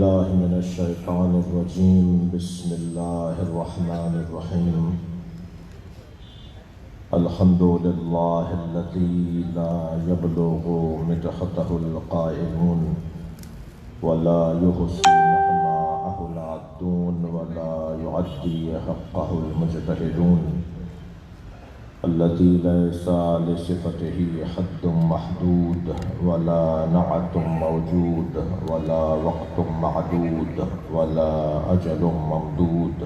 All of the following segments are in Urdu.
بالله من الشيطان الرجيم بسم الله الرحمن الرحيم الحمد لله الذي لا يبلغ مدحته القائلون ولا يحصي نعماءه العادون ولا يعدي حقه المجتهدون الذي ليس لصفته حد محدود ولا نعت موجود ولا وقت معدود ولا أجل ممدود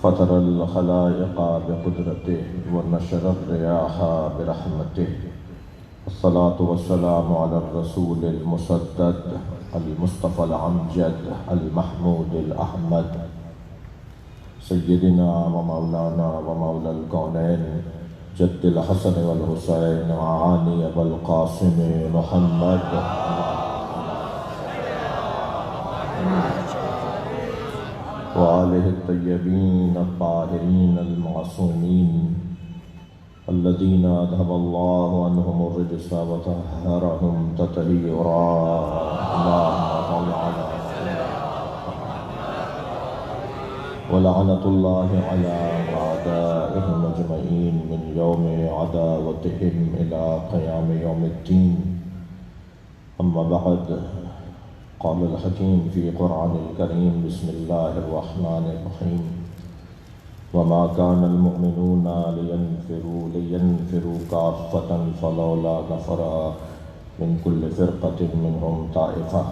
فطر الخلائق بقدرته ونشر الرياح برحمته الصلاة والسلام على الرسول المسدد المصطفى الأمجد المحمود الأحمد سيدنا ومولانا ومولى الكونين جد الحسن والحسين وعاني أبا القاسم محمد وآله الطيبين الطاهرين المعصومين الذين أذهب الله عنهم الرجس وطهرهم تطهيرا اللهم صل على ولعنة الله على أعدائهم أجمعين من يوم عداوتهم إلى قيام يوم الدين أما بعد قال الحكيم في قرآن الكريم بسم الله الرحمن الرحيم وما كان المؤمنون لينفروا كافة فلولا نفر من كل فرقة منهم طائفة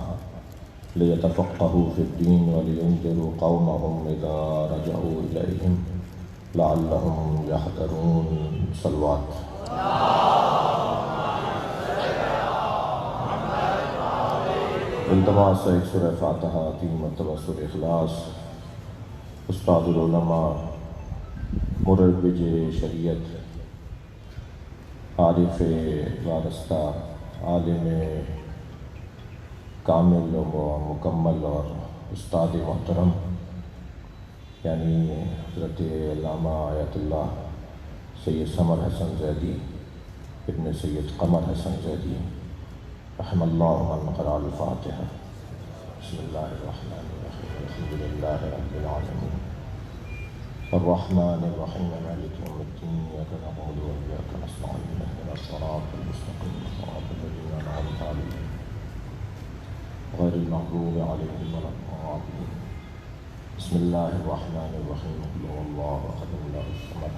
ليتفقهوا في الدين ولينذروا قومهم إذا رجعوا إليهم لعلهم يحذرون صلوات التماس ایک سورہ فاتحہ 3 مرتبہ سورہ اخلاص استاد العلماء مروج شریعت عارف وارستہ عالم کامل و مکمل اور استاد محترم یعنی حضرت علامہ آیت اللہ سید سمر حسن زیدی ابن سید قمر حسن زیدی رحم اللہ من قرأ الفاتحہ بسم اللہ الرحمن الرحیم الحمد للہ رب العالمین الرحمن الرحیم مالک یوم الدین ایاک نعبد و ایاک نستعین اهدنا الصراط المستقیم صراط الذین انعمت علیہم غير المغضوب عليهم ولا الضالين بسم الله الرحمن الرحيم قل هو الله احد الله الصمد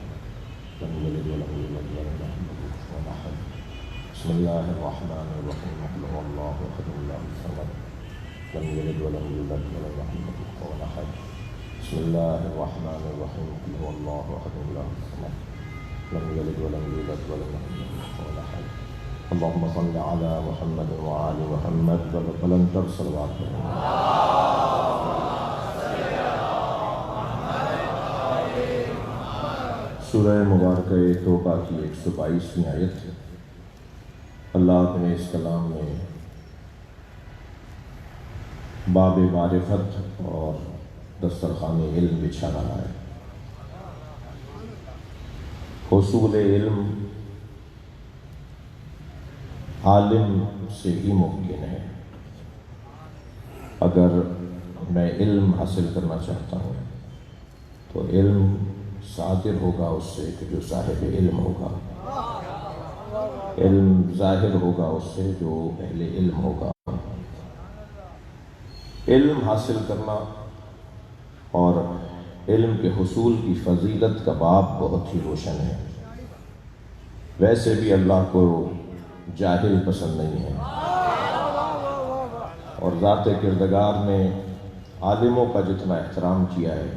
لم يلد ولم يولد ولم يكن له كفوا احد بسم الله الرحمن الرحيم قل هو الله احد الله الصمد لم يلد ولم يولد ولم يكن له كفوا احد بسم الله الرحمن الرحيم قل هو الله احد الله الصمد لم يلد ولم يولد ولم يكن له كفوا احد اللهم صل على محمد وآل محمد ولن ترسل سورہ مبارکہ توبہ کی 122ویں آیت اللہ نے اس کلام میں باب معرفت اور دسترخوان علم بچھا رہا ہے۔ حصول علم عالم سے ہی ممکن ہے۔ اگر میں علم حاصل کرنا چاہتا ہوں تو علم صادر ہوگا اس سے کہ جو صاحب علم ہوگا، علم ظاہر ہوگا اس سے جو اہل علم ہوگا۔ علم حاصل کرنا اور علم کے حصول کی فضیلت کا باب بہت ہی روشن ہے۔ ویسے بھی اللہ کو جاہل پسند نہیں ہے، اور ذات کردگار نے عالموں کا جتنا احترام کیا ہے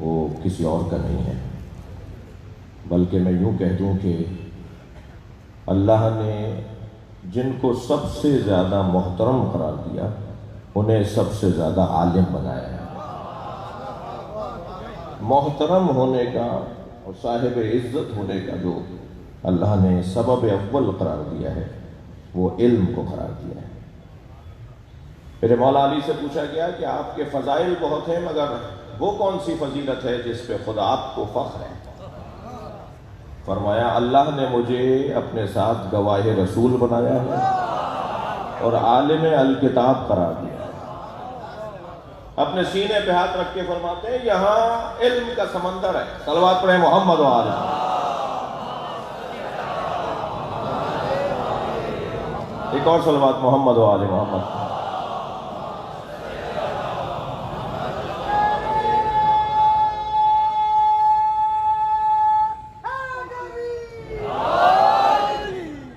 وہ کسی اور کا نہیں ہے، بلکہ میں یوں کہہ دوں کہ اللہ نے جن کو سب سے زیادہ محترم قرار دیا انہیں سب سے زیادہ عالم بنایا ہے۔ محترم ہونے کا اور صاحب عزت ہونے کا جو اللہ نے سبب اول قرار دیا ہے وہ علم کو قرار دیا ہے۔ میرے مولا علی سے پوچھا گیا کہ آپ کے فضائل بہت ہیں مگر وہ کون سی فضیلت ہے جس پہ خود آپ کو فخر ہے؟ فرمایا اللہ نے مجھے اپنے ساتھ گواہ رسول بنایا ہے اور عالم الکتاب قرار دیا۔ اپنے سینے پہ ہاتھ رکھ کے فرماتے ہیں یہاں علم کا سمندر ہے۔ صلوات پڑھیں محمد و آل محمد۔ ایک اور صلوات محمد و آل محمد۔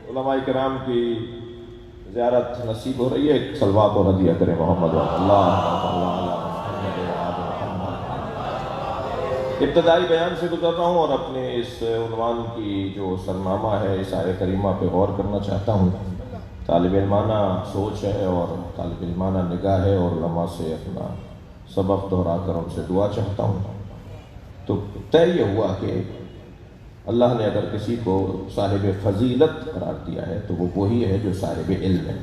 علماء کرام کی زیارت نصیب ہو رہی ہے، ایک صلوات و ہدیہ کریں محمد و اللہ۔ ابتدائی بیان سے گزر رہا ہوں اور اپنے اس عنوان کی جو سرنامہ ہے اس آیہ کریمہ پہ غور کرنا چاہتا ہوں۔ طالب علمانہ سوچ ہے اور طالب علمانہ نگاہ ہے، اور علماء سے اپنا سبق دہرا کر ان سے دعا چاہتا ہوں۔ تو طے یہ ہوا کہ اللہ نے اگر کسی کو صاحب فضیلت قرار دیا ہے تو وہ وہی ہے جو صاحب علم ہے۔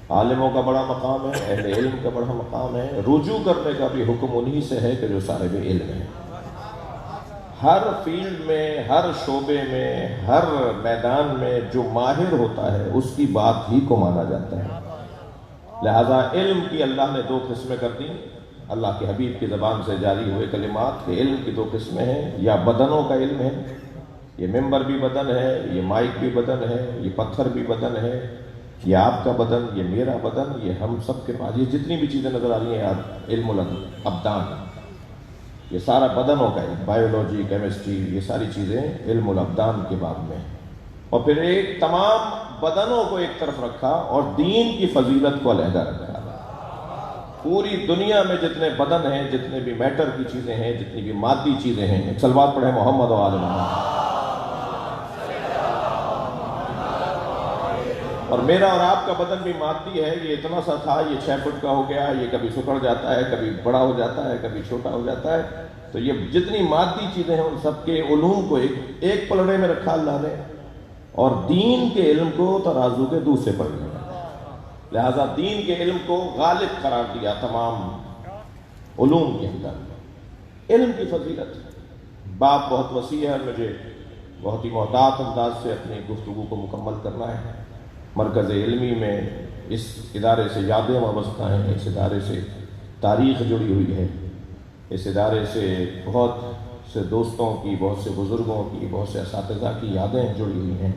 عالموں کا بڑا مقام ہے، اہل علم کا بڑا مقام ہے، رجوع کرنے کا بھی حکم انہی سے ہے کہ جو صاحب علم ہے۔ ہر فیلڈ میں، ہر شعبے میں، ہر میدان میں جو ماہر ہوتا ہے اس کی بات ہی کو مانا جاتا ہے۔ لہذا علم کی اللہ نے دو قسمیں کر دی۔ اللہ کے حبیب کی زبان سے جاری ہوئے کلمات کے علم کی دو قسمیں ہیں، یا بدنوں کا علم ہے، یہ ممبر بھی بدن ہے، یہ مائک بھی بدن ہے، یہ پتھر بھی بدن ہے، یہ آپ کا بدن، یہ میرا بدن، یہ ہم سب کے پاس یہ جتنی بھی چیزیں نظر آ رہی ہیں علم الابدان، یہ سارا بدنوں کا علم، بایولوجی، کیمسٹری، یہ ساری چیزیں علم الابدان کے باب میں۔ اور پھر ایک تمام بدنوں کو ایک طرف رکھا اور دین کی فضیلت کو علیحدہ رکھا۔ پوری دنیا میں جتنے بدن ہیں، جتنے بھی میٹر کی چیزیں ہیں، جتنی بھی مادی چیزیں ہیں، صلوات پڑھیں محمد و آل محمد۔ اور میرا اور آپ کا بدن بھی مادی ہے، یہ اتنا سا تھا، یہ 6 فٹ کا ہو گیا، یہ کبھی سکڑ جاتا ہے، کبھی بڑا ہو جاتا ہے، کبھی چھوٹا ہو جاتا ہے۔ تو یہ جتنی مادی چیزیں ہیں ان سب کے علوم کو ایک پلڑے میں رکھا اللہ نے، اور دین کے علم کو ترازو کے دوسرے پلڑے میں۔ لہذا دین کے علم کو غالب قرار دیا تمام علوم کے اندر۔ علم کی فضیلت باب بہت وسیع ہے، مجھے بہت ہی محتاط انداز سے اپنی گفتگو کو مکمل کرنا ہے۔ مرکز علمی میں اس ادارے سے یادیں وابستہ ہیں، اس ادارے سے تاریخ جڑی ہوئی ہے، اس ادارے سے بہت سے دوستوں کی، بہت سے بزرگوں کی، بہت سے اساتذہ کی یادیں جڑی ہوئی ہیں۔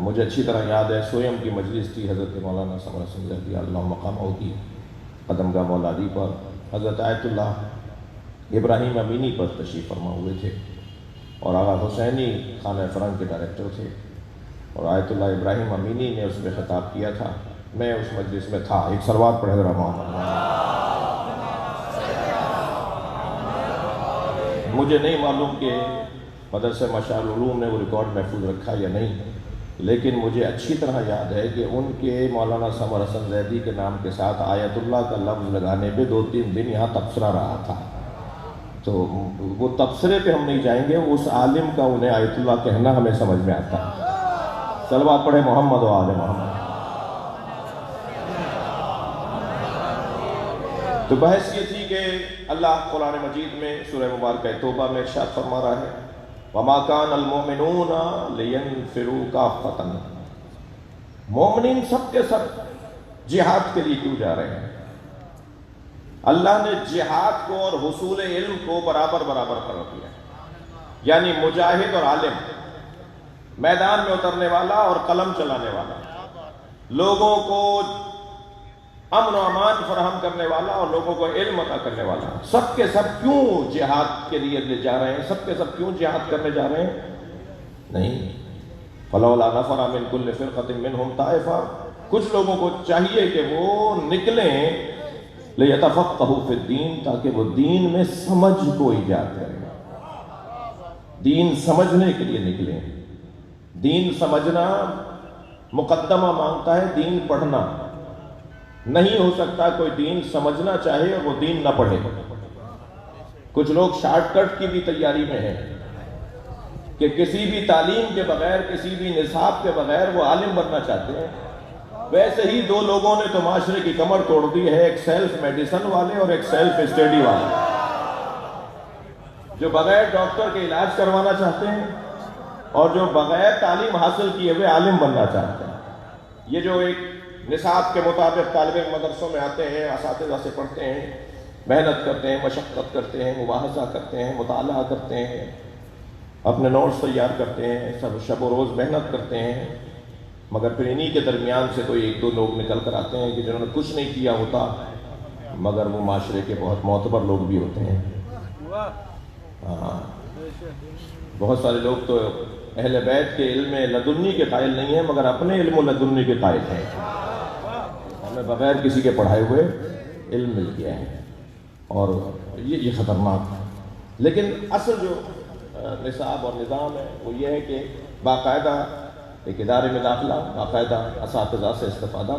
مجھے اچھی طرح یاد ہے سویم کی مجلس تھی حضرت مولانا سمر حسن زیدی اللہ مقامہ کی قدمگاہ مولادی پر، حضرت آیت اللہ ابراہیم امینی پر تشریف فرما ہوئے تھے، اور آغا حسینی خانہ فرنگ کے ڈائریکٹر تھے، اور آیت اللہ ابراہیم امینی نے اس میں خطاب کیا تھا۔ میں اس مجلس میں تھا۔ ایک صلوات پڑھے ذرا محمد۔ مجھے نہیں معلوم کہ مدرسہ مشعل العلوم نے وہ ریکارڈ محفوظ رکھا یا نہیں، لیکن مجھے اچھی طرح یاد ہے کہ ان کے مولانا سمر حسن زیدی کے نام کے ساتھ آیت اللہ کا لفظ لگانے پہ 2-3 دن یہاں تبصرہ رہا تھا۔ تو وہ تبصرے پہ ہم نہیں جائیں گے، اس عالم کا انہیں آیت اللہ کہنا ہمیں سمجھ میں آتا ہے۔ صلوات پڑھے محمد و آل محمد۔ تو بحث یہ تھی کہ اللہ قرآن مجید میں سورہ مبارکہ توبہ میں ارشاد فرما رہا ہے وَمَا كَانَ الْمُؤْمِنُونَ لِيَنْفِرُوا كَافَّةً، مومنین سب کے سب جہاد کے لیے کیوں جا رہے ہیں؟ اللہ نے جہاد کو اور حصول علم کو برابر برابر قرار دیا، یعنی مجاہد اور عالم، میدان میں اترنے والا اور قلم چلانے والا، لوگوں کو امن و امان فراہم کرنے والا اور لوگوں کو علم عطا کرنے والا، سب کے سب کیوں جہاد کے لیے لے جا رہے ہیں؟ سب کے سب کیوں جہاد کرنے جا رہے ہیں؟ نہیں، فَلَوْلَا نَفَرَ مِنْ كُلِّ فِرْقَةٍ مِّنْهُمْ طَائِفَةٌ، کچھ لوگوں کو چاہیے کہ وہ نکلیں لِيَتَفَقَّهُوا فِي الدِّينِ، تاکہ وہ دین میں سمجھ کو ایجاد کریں، دین سمجھنے کے لیے نکلیں۔ دین سمجھنا مقدمہ مانگتا ہے دین پڑھنا، نہیں ہو سکتا کوئی دین سمجھنا چاہے اور وہ دین نہ پڑھے۔ کچھ لوگ شارٹ کٹ کی بھی تیاری میں ہیں کہ کسی بھی تعلیم کے بغیر، کسی بھی نصاب کے بغیر وہ عالم بننا چاہتے ہیں۔ ویسے ہی دو لوگوں نے تو معاشرے کی کمر توڑ دی ہے، ایک سیلف میڈیسن والے اور ایک سیلف اسٹڈی والے، جو بغیر ڈاکٹر کے علاج کروانا چاہتے ہیں اور جو بغیر تعلیم حاصل کیے ہوئے عالم بننا چاہتے ہیں۔ یہ جو ایک نصاب کے مطابق طالب علم مدرسوں میں آتے ہیں، اساتذہ سے پڑھتے ہیں، محنت کرتے ہیں، مشقت کرتے ہیں، مباحثہ کرتے ہیں، مطالعہ کرتے ہیں، اپنے نوٹس تیار کرتے ہیں، سب شب و روز محنت کرتے ہیں، مگر پھر انہی کے درمیان سے کوئی ایک دو لوگ نکل کر آتے ہیں کہ جنہوں نے کچھ نہیں کیا ہوتا مگر وہ معاشرے کے بہت معتبر لوگ بھی ہوتے ہیں۔ ہاں، بہت سارے لوگ تو اہل بیت کے علم لدنی کے قائل نہیں ہیں مگر اپنے علم لدنی کے قائل ہیں، ہمیں بغیر کسی کے پڑھائے ہوئے علم مل گیا ہے، اور یہ خطرناک ہے۔ لیکن اصل جو نصاب اور نظام ہے وہ یہ ہے کہ باقاعدہ ایک ادارے میں داخلہ، باقاعدہ اساتذہ سے استفادہ،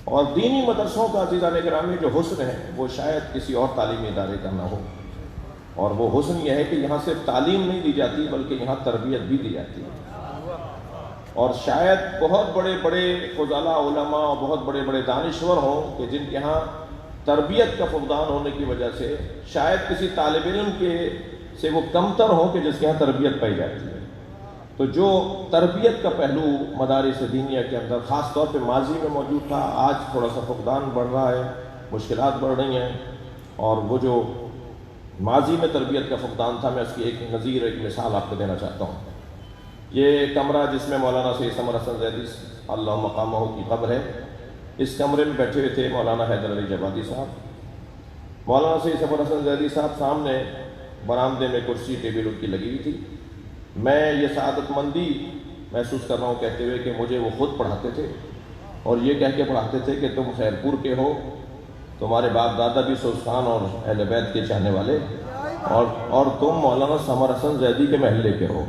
اور دینی مدرسوں کا عزیزان گرامی جو حسن ہے وہ شاید کسی اور تعلیمی ادارے کا نہ ہو، اور وہ حسن یہ ہے کہ یہاں صرف تعلیم نہیں دی جاتی بلکہ یہاں تربیت بھی دی جاتی ہے، اور شاید بہت بڑے بڑے فضلاء علماء اور بہت بڑے بڑے دانشور ہوں کہ جن کے ہاں تربیت کا فقدان ہونے کی وجہ سے شاید کسی طالب علم سے وہ کمتر ہوں کہ جس کے ہاں تربیت پائی جاتی ہے۔ تو جو تربیت کا پہلو مدارس دینیہ کے اندر خاص طور پہ ماضی میں موجود تھا، آج تھوڑا سا فقدان بڑھ رہا ہے، مشکلات بڑھ رہی ہیں، اور وہ جو ماضی میں تربیت کا فقدان تھا، میں اس کی ایک نظیر، ایک مثال آپ کو دینا چاہتا ہوں۔ یہ کمرہ جس میں مولانا سید سمر حسن زیدی اللہ مقامہ کی قبر ہے، اس کمرے میں بیٹھے ہوئے تھے مولانا حیدر علی جوادی صاحب۔ مولانا سید سمر حسن زیدی صاحب سامنے برآمدے میں کرسی ٹیبل ان کی لگی ہوئی تھی۔ میں یہ سعادت مندی محسوس کر رہا ہوں کہتے ہوئے کہ مجھے وہ خود پڑھاتے تھے، اور یہ کہہ کے پڑھاتے تھے کہ تم خیرپور کے ہو، تمہارے باپ دادا بھی سوستان اور اہل بیت کے چاہنے والے، اور تم مولانا سمر حسن زیدی کے محلے کے ہو،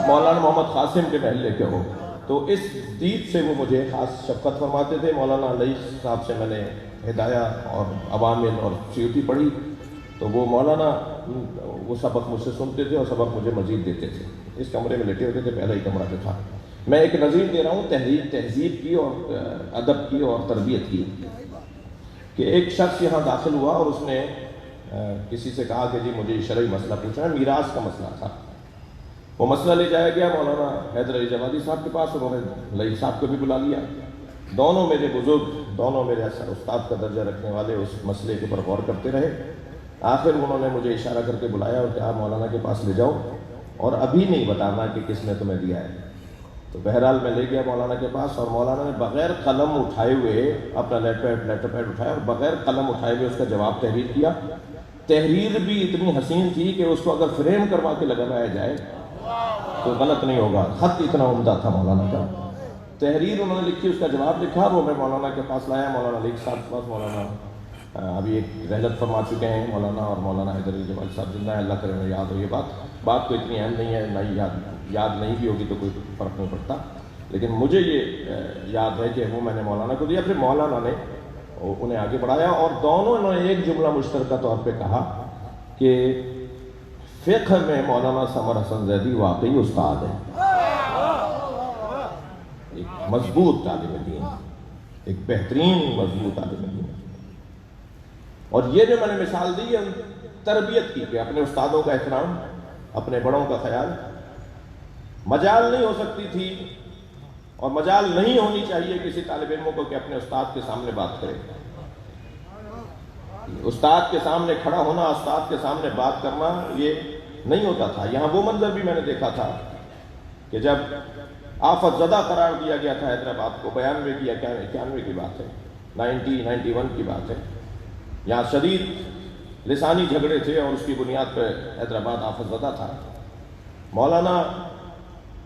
مولانا محمد قاسم کے محلے کے ہو۔ تو اس دید سے وہ مجھے خاص شفقت فرماتے تھے۔ مولانا علی صاحب سے میں نے ہدایہ اور عوامل اور سیوطی پڑھی، تو وہ مولانا وہ سبق مجھ سے سنتے تھے اور سبق مجھے مزید دیتے تھے۔ اس کمرے میں لیٹے ہوتے تھے، پہلا ہی کمرہ جو تھا۔ میں ایک نظیر دے رہا ہوں تہذیب کی اور ادب کی اور تربیت کی، کہ ایک شخص یہاں داخل ہوا اور اس نے کسی سے کہا کہ جی مجھے شرعی مسئلہ پوچھنا ہے، میراث کا مسئلہ تھا۔ وہ مسئلہ لے جایا گیا مولانا حیدر علی جوادی صاحب کے پاس، انہوں نے لئی صاحب کو بھی بلا لیا۔ دونوں میرے بزرگ، دونوں میرے استاد کا درجہ رکھنے والے اس مسئلے کے اوپر غور کرتے رہے۔ آخر انہوں نے مجھے اشارہ کر کے بلایا اور کہا مولانا کے پاس لے جاؤ اور ابھی نہیں بتانا کہ کس نے تمہیں دیا ہے۔ تو بہرحال میں لے گیا مولانا کے پاس، اور مولانا نے بغیر قلم اٹھائے ہوئے اپنا لیٹر پیڈ اٹھایا اور بغیر قلم اٹھائے ہوئے اس کا جواب تحریر کیا۔ تحریر بھی اتنی حسین تھی کہ اس کو اگر فریم کروا کے لگایا جائے تو غلط نہیں ہوگا، خط اتنا عمدہ تھا مولانا کا۔ تحریر انہوں نے لکھی، اس کا جواب لکھا، اور وہ میں مولانا کے پاس لایا۔ مولانا علی صاحب کے پاس، مولانا ابھی ایک رحلت فرما چکے ہیں مولانا، اور مولانا حیدر علی جوادی صاحب زندہ ہے، اللہ کرے انہیں یاد ہو۔ یہ بات تو اتنی اہم نہیں ہے، نہ یاد نہیں بھی ہوگی تو کوئی فرق نہیں پڑتا، لیکن مجھے یہ یاد ہے کہ وہ میں نے مولانا کو دیا۔ پھر مولانا نے انہیں آگے بڑھایا، اور دونوں نے ایک جملہ مشترکہ طور پہ کہا کہ فقہ میں مولانا سمر حسن زیدی واقعی استاد ہے، ایک مضبوط طالب دین، ایک بہترین مضبوط طالب دین۔ اور یہ جو میں نے مثال دی ہے تربیت کی، کہ اپنے استادوں کا احترام، اپنے بڑوں کا خیال۔ مجال نہیں ہو سکتی تھی اور مجال نہیں ہونی چاہیے کسی طالب علم کو کہ اپنے استاد کے سامنے بات کرے۔ استاد کے سامنے کھڑا ہونا، استاد کے سامنے بات کرنا، یہ نہیں ہوتا تھا۔ یہاں وہ منظر بھی میں نے دیکھا تھا کہ جب آفت زدہ قرار دیا گیا تھا حیدرآباد کو، 92 کی یا 91 کی بات ہے، 91 کی بات ہے، یہاں شدید لسانی جھگڑے تھے اور اس کی بنیاد پہ حیدرآباد آفت زدہ تھا۔ مولانا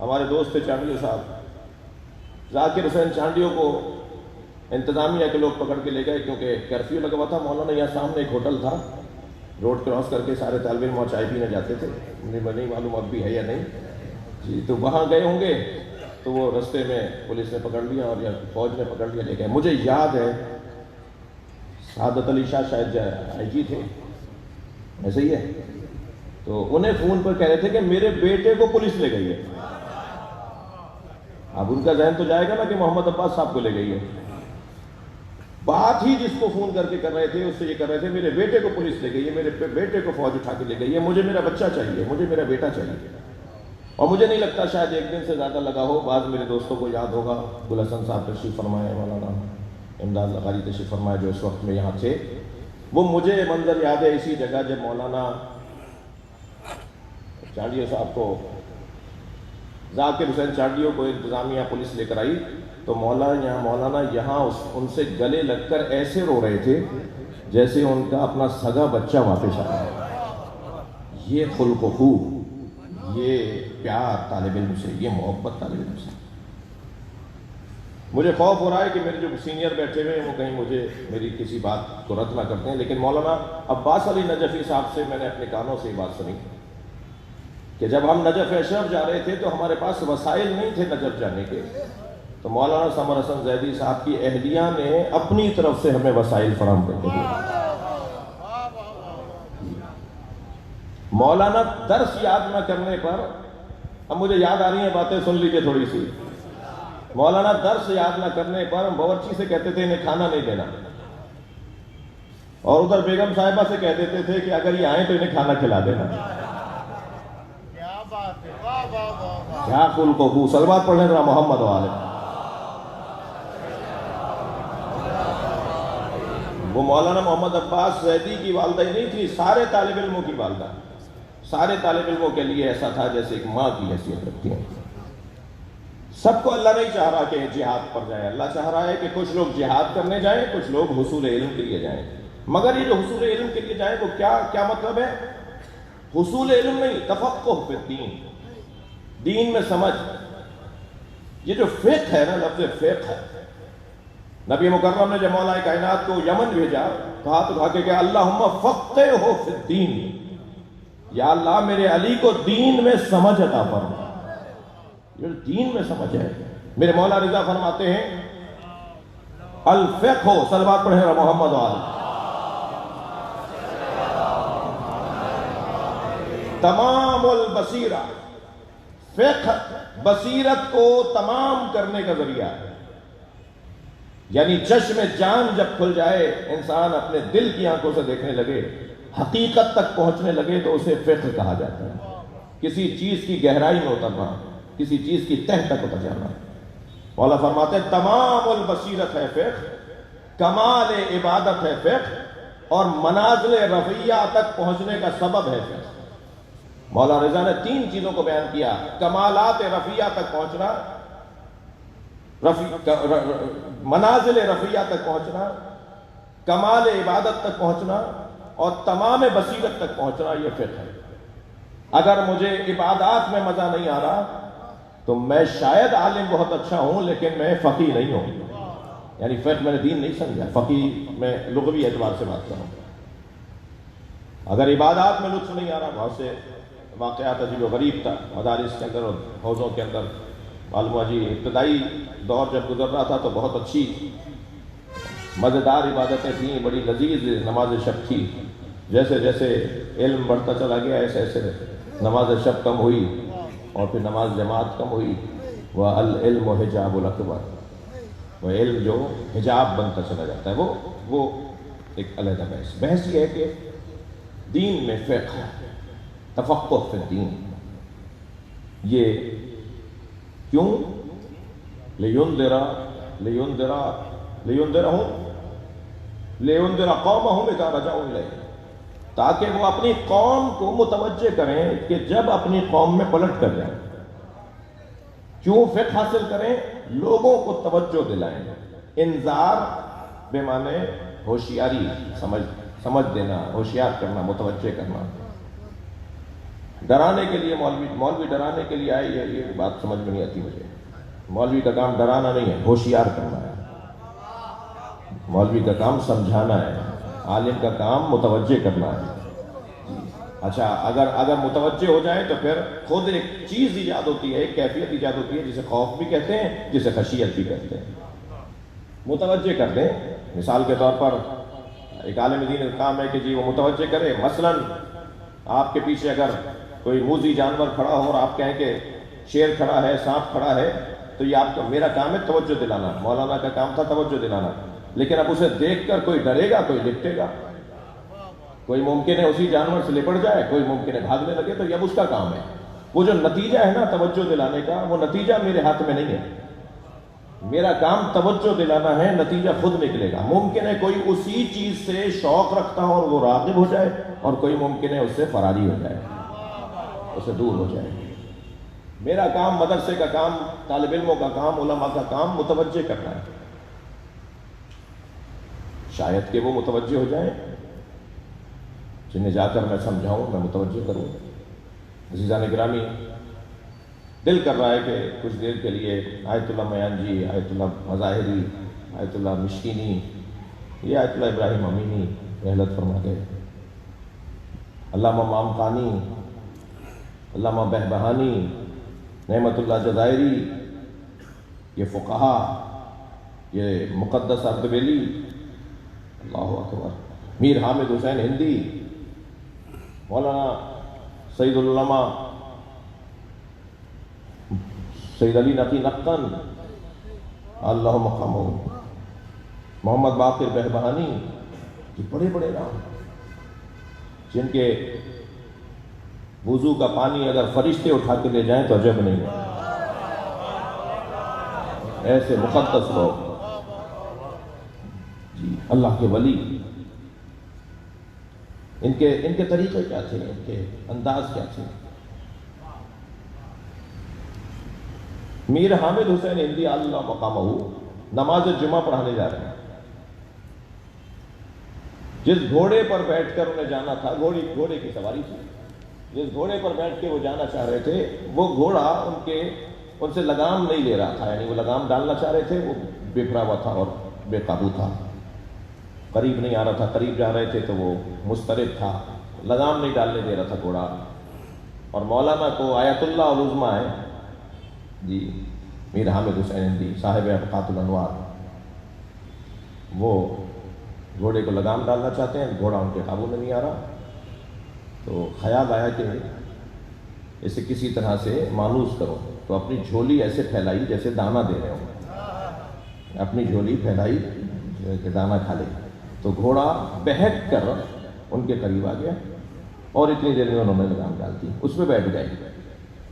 ہمارے دوست تھے چانڈیو صاحب، ذاکر حسین چانڈیو کو انتظامیہ کے لوگ پکڑ کے لے گئے کیونکہ کرفیو لگا ہوا تھا۔ مولانا یہاں سامنے ایک ہوٹل تھا، روڈ کراس کر کے سارے طالب علم وہاں چائے پینے جاتے تھے، مجھے نہیں معلوم اب بھی ہے یا نہیں جی، تو وہاں گئے ہوں گے تو وہ رستے میں پولیس نے پکڑ لیا اور یا فوج نے پکڑ لیا، لے گئے۔ مجھے یاد ہے سعادت علی شاہ شاید آئی جی تھے، ایسے ہی ہے، تو انہیں فون پر کہہ رہے تھے کہ میرے بیٹے کو پولیس لے گئی ہے۔ اب ان کا ذہن تو جائے گا نا کہ محمد عباس صاحب کو لے گئی ہے۔ بات ہی جس کو فون کر کے کر رہے تھے اس سے یہ کر رہے تھے میرے بیٹے کو پولیس لے گئی ہے، میرے بیٹے کو فوج اٹھا کے لے گئی ہے، مجھے میرا بچہ چاہیے، مجھے میرا بیٹا چاہیے۔ اور مجھے نہیں لگتا شاید ایک دن سے زیادہ لگا ہو. بعض میرے دوستوں کو یاد ہوگا گل حسن صاحب تشریف فرمائے, مولانا امداد لغاری تشریف فرمائے جو اس وقت میں یہاں تھے. وہ مجھے منظر یاد ہے اسی جگہ جب مولانا چانڈیو صاحب کو, ذاکر حسین چانڈیو کو انتظامیہ پولیس لے کر آئی تو مولانا یہاں ان سے گلے لگ کر ایسے رو رہے تھے جیسے ان کا اپنا سگا بچہ واپس آ رہا ہے. یہ خلق و خو, یہ پیار طالب علم سے, یہ محبت طالب علم سے. مجھے خوف ہو رہا ہے کہ میرے جو سینئر بیٹھے ہوئے ہیں وہ کہیں مجھے میری کسی بات کو رد نہ کرتے ہیں, لیکن مولانا عباس علی نجفی صاحب سے میں نے اپنے کانوں سے یہ بات سنی کہ جب ہم نجف اشرف جا رہے تھے تو ہمارے پاس وسائل نہیں تھے نجف جانے کے, تو مولانا سمر حسن زیدی صاحب کی اہلیہ نے اپنی طرف سے ہمیں وسائل فراہم کر کے دیا. مولانا درس یاد نہ کرنے پر, اب مجھے یاد آ رہی ہیں باتیں, سن لیجیے تھوڑی سی. مولانا درس یاد نہ کرنے پر باورچی سے کہتے تھے انہیں کھانا نہیں دینا, اور ادھر بیگم صاحبہ سے کہہ دیتے تھے کہ اگر یہ آئیں تو انہیں کھانا کھلا دینا. کیا خلق و خو. صلوات پڑھیں ذرا محمد والے. وہ مولانا محمد عباس زیدی کی والدہ ہی نہیں تھی, سارے طالب علموں کی والدہ. سارے طالب علموں کے لیے ایسا تھا جیسے ایک ماں کی حیثیت رکھتی ہیں. سب کو اللہ نہیں چاہ رہا کہ جہاد پر جائے, اللہ چاہ رہا ہے کہ کچھ لوگ جہاد کرنے جائیں, کچھ لوگ حصول علم کے لیے جائیں. مگر یہ جو حصول علم کے لیے جائیں وہ کیا مطلب ہے؟ حصول علم نہیں, تفقہ فی الدین, دین میں سمجھ. یہ جو فقہ ہے نا, لفظ فقہ ہے. نبی مکرم نے جب مولا کائنات کو یمن بھیجا تو ہاتھ اٹھا کے کہا اللہم فقہہ فی الدین, یا اللہ میرے علی کو دین میں سمجھ عطا فرما. یہ دین میں سمجھ ہے. میرے مولا رضا فرماتے ہیں الفقہ, صلوات پڑھیں محمد والے, تمام البصیرہ. فقہ بصیرت کو تمام کرنے کا ذریعہ ہے. یعنی چشم جان جب کھل جائے, انسان اپنے دل کی آنکھوں سے دیکھنے لگے, حقیقت تک پہنچنے لگے, تو اسے فقہ کہا جاتا ہے. کسی چیز کی گہرائی میں اترنا, کسی چیز کی تہ تک اتر جانا. مولا فرماتے ہیں تمام البصیرت ہے فقہ, کمال عبادت ہے فقہ, اور منازل رفیع تک پہنچنے کا سبب ہے فقہ. مولا رضا نے 3 چیزوں کو بیان کیا: کمالات رفیع تک پہنچنا, منازل رفیع تک پہنچنا, کمال عبادت تک پہنچنا, اور تمام بصیرت تک پہنچنا. یہ فقہ ہے. اگر مجھے عبادات میں مزہ نہیں آ رہا تو میں شاید عالم بہت اچھا ہوں لیکن میں فقیہ نہیں ہوں. یعنی فقہ میں نے دین نہیں سمجھا, فقیہ میں لغوی اعتبار سے بات کر رہا ہوں. اگر عبادات میں لطف نہیں آ رہا, بہت سے واقعات عجیب و غریب تھا مدارس کے اندر اور حوضوں کے اندر. معلوم جی ابتدائی دور جب گزر رہا تھا تو بہت اچھی مزیدار عبادتیں تھیں, بڑی لذیذ نماز شب تھی. جیسے جیسے علم بڑھتا چلا گیا ایسے ایسے نماز شب کم ہوئی اور پھر نماز جماعت کم ہوئی. وَالْعِلْمُ حِجَابُ الْأَكْبَرُ, وہ علم جو حجاب بنتا چلا جاتا ہے, وہ ایک علیحدہ بحث یہ ہے کہ دین میں فقہ, تفقہ فی الدین. یہ کیوں؟ لِيُنذِرَ قَوْمَهُمْ إِذَا رَجَعُوا إِلَيْهِ, تاکہ وہ اپنی قوم کو متوجہ کریں کہ جب اپنی قوم میں پلٹ کر جائیں. کیوں فقہ حاصل کریں؟ لوگوں کو توجہ دلائیں. انذار بے معنی ہوشیاری, سمجھ دینا, ہوشیار کرنا, متوجہ کرنا. ڈرانے کے لیے مولوی ڈرانے کے لیے آئے, یہ بات سمجھ میں نہیں آتی مجھے. مولوی کا کام ڈرانا نہیں ہے, ہوشیار کرنا ہے. مولوی کا کام سمجھانا ہے, عالم کا کام متوجہ کرنا ہے. اچھا, اگر متوجہ ہو جائیں تو پھر خود ایک چیز ایجاد ہوتی ہے, ایک کیفیت ایجاد ہوتی ہے جسے خوف بھی کہتے ہیں, جسے خشیت بھی کہتے ہیں. متوجہ کر دیں. مثال کے طور پر ایک عالم دین کا کام ہے کہ جی وہ متوجہ کرے. مثلاً آپ کے پیچھے اگر کوئی موذی جانور کھڑا ہو اور آپ کہیں کہ شیر کھڑا ہے, سانپ کھڑا ہے, تو یہ آپ کا, میرا کام ہے توجہ دلانا. مولانا کا کام تھا توجہ دلانا. لیکن اب اسے دیکھ کر کوئی ڈرے گا, کوئی لپٹے گا, کوئی ممکن ہے اسی جانور سے لپٹ جائے, کوئی ممکن ہے بھاگنے لگے, تو یہ اب اس کا کام ہے. وہ جو نتیجہ ہے نا توجہ دلانے کا، وہ نتیجہ میرے ہاتھ میں نہیں ہے. میرا کام توجہ دلانا ہے، نتیجہ خود نکلے گا. ممکن ہے کوئی اسی چیز سے شوق رکھتا ہو اور وہ راغب ہو جائے، اور کوئی ممکن ہے اس سے فراری ہو جائے، اس سے دور ہو جائے. میرا کام، مدرسے کا کام، طالب علموں کا کام، علماء کا کام متوجہ کرنا ہے. شاید کہ وہ متوجہ ہو جائیں، جنہیں جا کر میں سمجھاؤں، میں متوجہ کروں. عزیزان گرامی، دل کر رہا ہے کہ کچھ دیر کے لیے آیت اللہ میان جی، آیت اللہ مظاہری، آیت اللہ مشکینی، یہ آیت اللہ ابراہیم امینی رحلت فرما گئے، علامہ مامقانی، علامہ بہبہانی، نعمت اللہ جزائری، یہ فقہا، یہ مقدس اردبیلی، اللہ اکبر، میر حامد حسین ہندی، مولانا سید العلماء سید علی نقی نقن، اللہ مقامہ، محمد باقر بہبہانی، یہ بڑے بڑے نام جن کے وضو کا پانی اگر فرشتے اٹھا کے لے جائیں تو عجب نہیں ہے. ایسے مقدس لوگ، جی اللہ کے ولی، ان کے طریقے کیا تھے، ان کے انداز کیا تھے. میر حامد حسین ہندی اللہ مقامہ نماز جمعہ پڑھانے جا رہے ہیں. جس گھوڑے پر بیٹھ کر انہیں جانا تھا، گھوڑے کی سواری تھی، جس گھوڑے پر بیٹھ کے وہ جانا چاہ رہے تھے، وہ گھوڑا ان سے لگام نہیں لے رہا تھا، یعنی وہ لگام ڈالنا چاہ رہے تھے، وہ بکھرا ہوا تھا اور بے قابو تھا، قریب نہیں آ رہا تھا. قریب جا رہے تھے تو وہ مضطرب تھا، لگام نہیں ڈالنے دے رہا تھا گھوڑا. اور مولانا کو آیت اللہ العظمیٰ ہے جی، میر حامد حسین ہندی صاحب ابقات الانوار، وہ گھوڑے کو لگام ڈالنا چاہتے ہیں، گھوڑا ان کے قابو میں نہیں آ رہا. تو خیال آیا کہ اسے کسی طرح سے مانوس کرو. تو اپنی جھولی ایسے پھیلائی جیسے دانہ دے رہے ہو، اپنی جھولی پھیلائی کہ دانہ کھا لے. تو گھوڑا بہک کر ان کے قریب آ گیا اور اتنی دیر میں انہوں نے لگام ڈال دی، اس پہ بیٹھ گئے.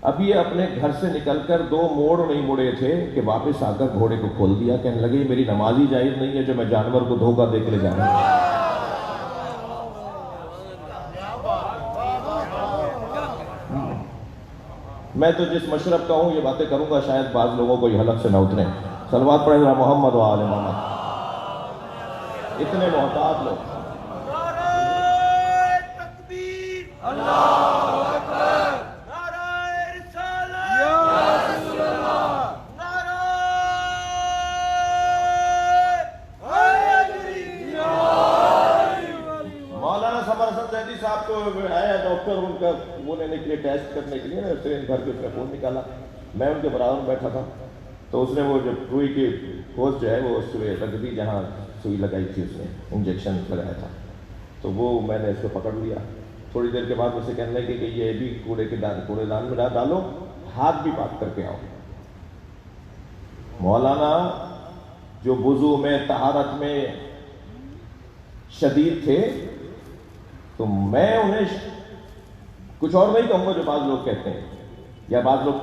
اب یہ اپنے گھر سے نکل کر 2 موڑ نہیں مڑے تھے کہ واپس آ کر گھوڑے کو کھول دیا. کہنے لگے میری نماز ہی جائز نہیں ہے جو میں جانور کو دھوکہ دے کے لے جا رہا ہوں. میں تو جس مشرب کا ہوں یہ باتیں کروں گا، شاید بعض لوگوں کو یہ حلق سے نہ اتریں. صلوات پڑھیں ذرا محمد و آل محمد. اتنے محتاط لوگ. صاحب کو آیا ڈاکٹر ان کا وہ لینے کے لیے، ٹیسٹ کرنے کے لیے، ٹرین بھر کے اس کا خون نکالا. میں ان کے برابر میں بیٹھا تھا. تو اس نے وہ جو روئی کی کھوج جو ہے وہ اس پہ رکھ دی جہاں سوئی لگائی تھی، اس نے انجیکشن لگایا تھا. تو وہ میں نے اس کو پکڑ لیا. تھوڑی دیر کے بعد اسے کہنے لگے کہ یہ بھی کوڑے دان میں ڈالو، ہاتھ بھی پاک کر کے آؤ. مولانا جو وضو میں طہارت میں شدید تھے، تو میں انہیں کچھ اور نہیں کہوں گا جو بعض لوگ کہتے ہیں یا بعض لوگ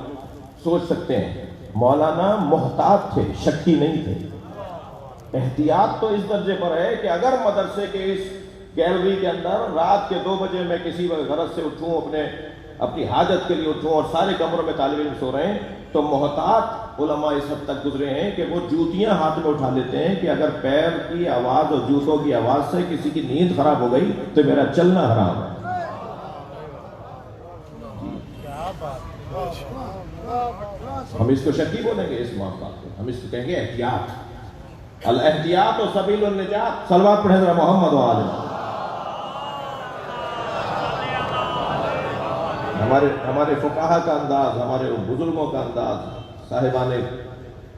سوچ سکتے ہیں. مولانا محتاط تھے، شکی نہیں تھے. احتیاط تو اس درجے پر ہے کہ اگر مدرسے کے اس گیلری کے اندر رات کے 2 بجے میں کسی غرض سے اٹھوں، اپنی حاجت کے لیے اٹھوں اور سارے کمروں میں طالب علم سو رہے ہیں، تو محتاط علماء اس حد تک گزرے ہیں کہ وہ جوتیاں ہاتھ میں اٹھا لیتے ہیں کہ اگر پیر کی آواز اور جوتوں کی آواز سے کسی کی نیند خراب ہو گئی تو میرا چلنا حرام ہے. ہم اس کو شکی بولیں گے، اس معاملہ کو ہم اس کو کہیں گے احتیاط. الاحتیاط و سبیل النجات. صلوات پڑھیں ذرا محمد و آل محمد. ہمارے فقہا کا انداز، ہمارے بزرگوں کا انداز، صاحبان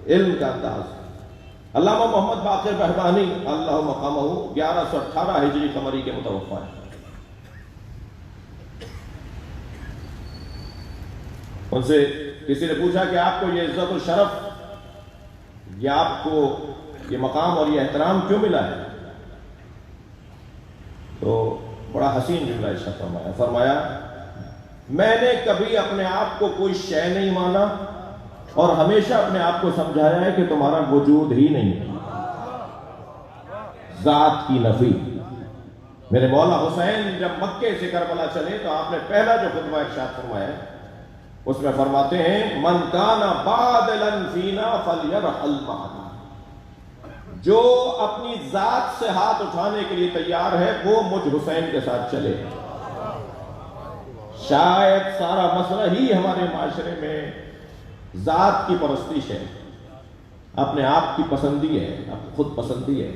علم کا انداز. علامہ محمد باقر بہبہانی اللہ مقامہ 1118 ہجری قمری کے متوفا ہے. ان سے کسی نے پوچھا کہ آپ کو یہ عزت و شرف، یہ آپ کو یہ مقام اور یہ احترام کیوں ملا ہے؟ تو بڑا حسین جملہ ارشاد فرمایا. میں نے کبھی اپنے آپ کو کوئی شے نہیں مانا اور ہمیشہ اپنے آپ کو سمجھایا ہے کہ تمہارا وجود ہی نہیں ہے۔ ذات کی نفی۔ میرے مولا حسین جب مکے سے کربلا چلے تو آپ نے پہلا جو خطبہ ارشاد فرمایا ہے اس میں فرماتے ہیں من کان بادلا فینا فلیرحل معنا، جو اپنی ذات سے ہاتھ اٹھانے کے لیے تیار ہے وہ مجھ حسین کے ساتھ چلے۔ شاید سارا مسئلہ ہی ہمارے معاشرے میں ذات کی پرستش ہے، اپنے آپ کی پسندی ہے، خود پسندی ہے۔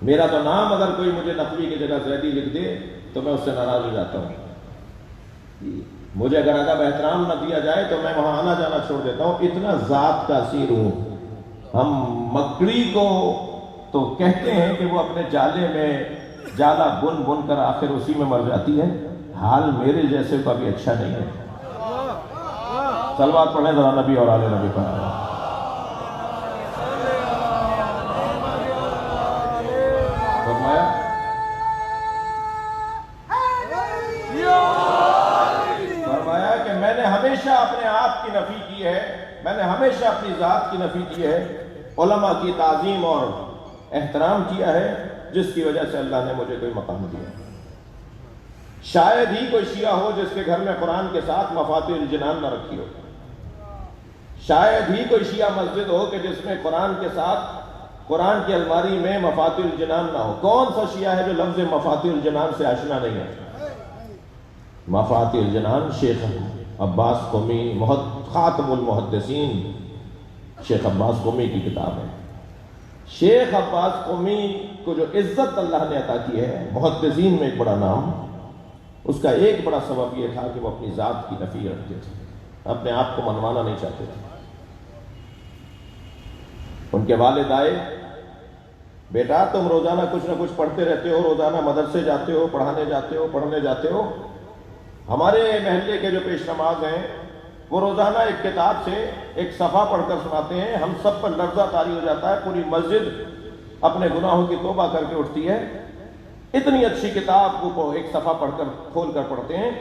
میرا تو نام اگر کوئی مجھے نقوی کی جگہ زیدی لکھ دے تو میں اس سے ناراض ہو جاتا ہوں۔ مجھے اگر ادب احترام نہ دیا جائے تو میں وہاں آنا جانا چھوڑ دیتا ہوں، اتنا ذات کا اسیر ہوں۔ ہم مکڑی کو تو کہتے ہیں کہ وہ اپنے جالے میں جالا بن بن کر آخر اسی میں مر جاتی ہے، حال میرے جیسے کا بھی اچھا نہیں ہے۔ صلوات پڑھیں ذرا نبی اور آل نبی پر۔ فرمایا کہ میں نے ہمیشہ اپنے آپ کی نفی کی ہے، میں نے ہمیشہ اپنی ذات کی نفی کی ہے، علماء کی تعظیم اور احترام کیا ہے، جس کی وجہ سے اللہ نے مجھے کوئی مقام دیا۔ شاید ہی کوئی شیعہ ہو جس کے گھر میں قرآن کے ساتھ مفاتیح الجنان نہ رکھی ہو، شاید ہی کوئی شیعہ مسجد ہو کہ جس میں قرآن کے ساتھ قرآن کی الماری میں مفاتیح الجنان نہ ہو۔ کون سا شیعہ ہے جو لفظ مفاتیح الجنان سے آشنا نہیں ہے؟ مفاتیح الجنان شیخ عباس قمی، خاتم المحدثین شیخ عباس قمی کی کتاب ہے۔ شیخ عباس قمی کو جو عزت اللہ نے عطا کی ہے، محدثین میں ایک بڑا نام، اس کا ایک بڑا سبب یہ تھا کہ وہ اپنی ذات کی نفی رکھتے تھے، اپنے آپ کو منوانا نہیں چاہتے تھے۔ ان کے والد آئے، بیٹا تم روزانہ کچھ نہ کچھ پڑھتے رہتے ہو، روزانہ مدرسے جاتے ہو، پڑھانے جاتے ہو، پڑھنے جاتے ہو، ہمارے محلے کے جو پیش نماز ہیں وہ روزانہ ایک کتاب سے ایک صفحہ پڑھ کر سناتے ہیں، ہم سب پر لرزہ طاری ہو جاتا ہے، پوری مسجد اپنے گناہوں کی توبہ کر کے اٹھتی ہے۔ اتنی اچھی کتاب کو ایک صفحہ پڑھ کر کھول کر پڑھتے ہیں،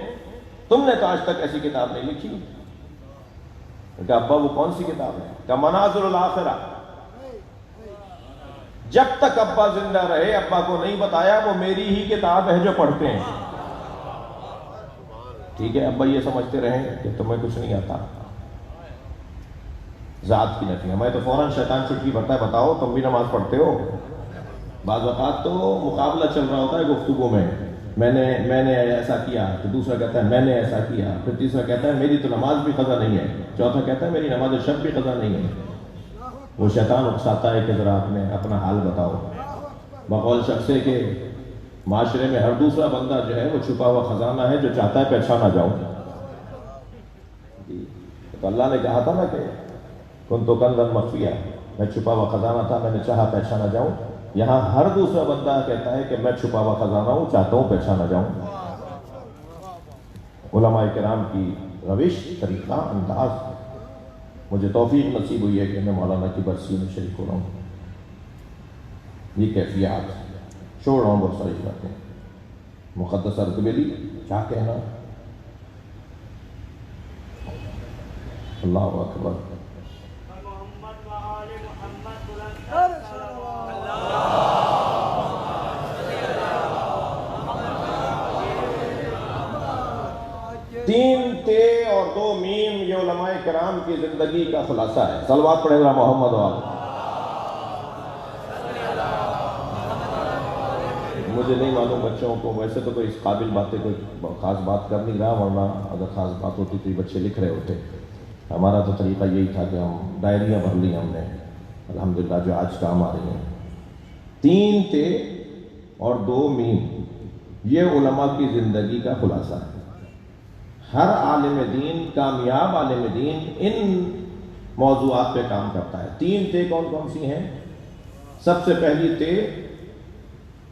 تم نے تو آج تک ایسی کتاب نہیں لکھی۔ کہا ابا وہ کون سی کتاب ہے؟ کہا مناظر الآخرہ۔ جب تک ابا زندہ رہے ابا کو نہیں بتایا وہ میری ہی کتاب ہے جو پڑھتے ہیں۔ ٹھیک ہے ابا یہ سمجھتے رہیں کہ تمہیں کچھ نہیں آتا، ذات کی نفی۔ ہمیں تو فوراً شیطان چٹکی بھرتا ہے، بتاؤ تم بھی نماز پڑھتے ہو؟ بعض اوقات تو مقابلہ چل رہا ہوتا ہے گفتگو میں، میں نے ایسا کیا، تو دوسرا کہتا ہے میں نے ایسا کیا، پھر تیسرا کہتا ہے میری تو نماز بھی قضا نہیں ہے، چوتھا کہتا ہے میری نماز شب بھی قضا نہیں ہے۔ وہ شیطان اکساتا ہے کہ ذرا اپنا حال بتاؤ، بقول شخصے کے معاشرے میں ہر دوسرا بندہ جو ہے وہ چھپا ہوا خزانہ ہے جو چاہتا ہے پہچانا جاؤں۔ تو اللہ نے کہا تھا نا کہ کنت کنزا مخفیا، میں چھپا ہوا خزانہ تھا، میں نے چاہا پہچانا جاؤں۔ یہاں ہر دوسرا بندہ کہتا ہے کہ میں چھپا ہوا خزانہ ہوں، چاہتا ہوں پہچانا جاؤں۔ علماء کرام کی روش، طریقہ، انداز، مجھے توفیق نصیب ہوئی ہے کہ میں مولانا کی برسی میں شریک ہو رہا ہوں۔ یہ کیفیات چھوڑ رہا ہوں، بہت ساری باتیں مقدس ارتبیلی کیا کہنا۔ اللہ اکبر۔ تین تے اور دو میم یہ علماء کرام کی زندگی کا خلاصہ ہے۔ صلوات پڑھے گا محمد وآلہ۔ مجھے نہیں معلوم بچوں کو، ویسے تو کوئی اس قابل باتیں کوئی خاص بات کر نہیں رہا، ورنہ اگر خاص بات ہوتی تو یہ بچے لکھ رہے ہوتے۔ ہمارا تو طریقہ یہی تھا کہ ہم ڈائریاں بھر لی ہم نے، الحمدللہ جو آج کام آ رہی ہیں۔ تین تے اور دو میم یہ علماء کی زندگی کا خلاصہ ہے۔ ہر عالم دین، کامیاب عالم دین ان موضوعات پہ کام کرتا ہے۔ تین تے کون کون سی ہیں؟ سب سے پہلی تے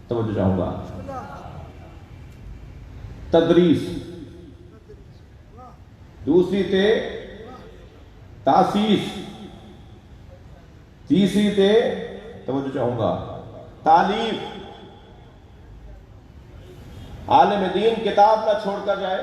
توجہ چاہوں گا، تدریس۔ دوسری تے تاسیس۔ تیسری تے توجہ چاہوں گا تعلیم۔ عالم دین کتاب نہ چھوڑ کر جائے،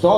100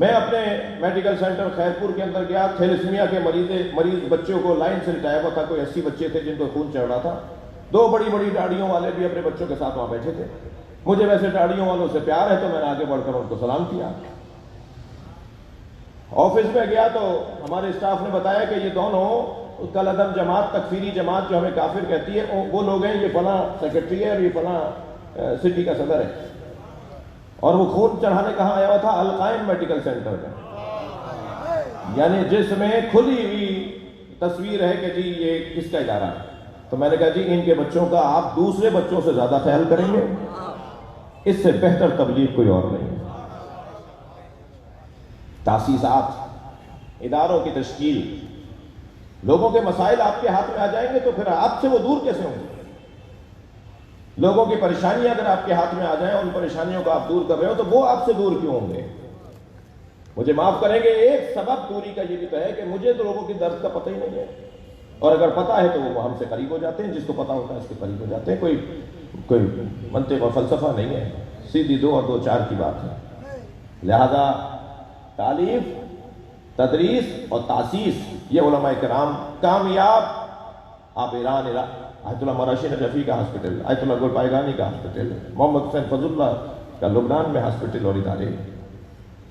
میں اپنے میڈیکل سینٹر خیرپور کے اندر گیا، تھیلیسیمیا کے مریض بچوں کو لائن سے لٹایا ہوا تھا، کوئی 80 بچے تھے جن کو خون چڑھ رہا تھا، 2 بڑی بڑی داڑھیوں والے بھی اپنے بچوں کے ساتھ وہاں بیٹھے تھے۔ مجھے ویسے داڑھیوں والوں سے پیار ہے تو میں نے آگے بڑھ کر ان کو سلام کیا۔ آفس میں گیا تو ہمارے اسٹاف نے بتایا کہ یہ دونوں کل عدم جماعت، تکفیری جماعت جو ہمیں کافر کہتی ہے، وہ لوگ ہیں، یہ فلاں سیکرٹری ہے اور یہ فلاں سٹی کا صدر ہے، اور وہ خون چڑھانے کہاں آیا ہوا تھا؟ القائم میڈیکل سینٹر میں، یعنی جس میں کھلی ہوئی تصویر ہے کہ جی یہ کس کا ادارہ ہے۔ تو میں نے کہا جی ان کے بچوں کا آپ دوسرے بچوں سے زیادہ خیال کریں گے، اس سے بہتر تبلیغ کوئی اور نہیں ہے۔ تاسیسات، اداروں کی تشکیل، لوگوں کے مسائل آپ کے ہاتھ میں آ جائیں گے تو پھر آپ سے وہ دور کیسے ہوں گے؟ لوگوں کی پریشانیاں اگر آپ کے ہاتھ میں آ جائیں، ان پریشانیوں کو آپ دور کر رہے ہو تو وہ آپ سے دور کیوں ہوں گے؟ مجھے معاف کریں گے، ایک سبب دوری کا یہ بھی تو ہے کہ مجھے تو لوگوں کی درد کا پتہ ہی نہیں ہے، اور اگر پتہ ہے تو وہ ہم سے قریب ہو جاتے ہیں، جس کو پتہ ہوتا ہے اس کے قریب ہو جاتے ہیں۔ کوئی منطق اور فلسفہ نہیں ہے، سیدھی 2 اور 2 4 کی بات ہے۔ لہذا تعلیم، تدریس اور تاسیس، یہ علماء کرام کامیاب۔ آپ ایران آیت اللہ مراشی نجفی کا ہاسپٹل، آیت اللہ گلپائگانی کا ہاسپٹل، محمد حسین فضل اللہ کا لبنان میں ہاسپٹل اور ادارے،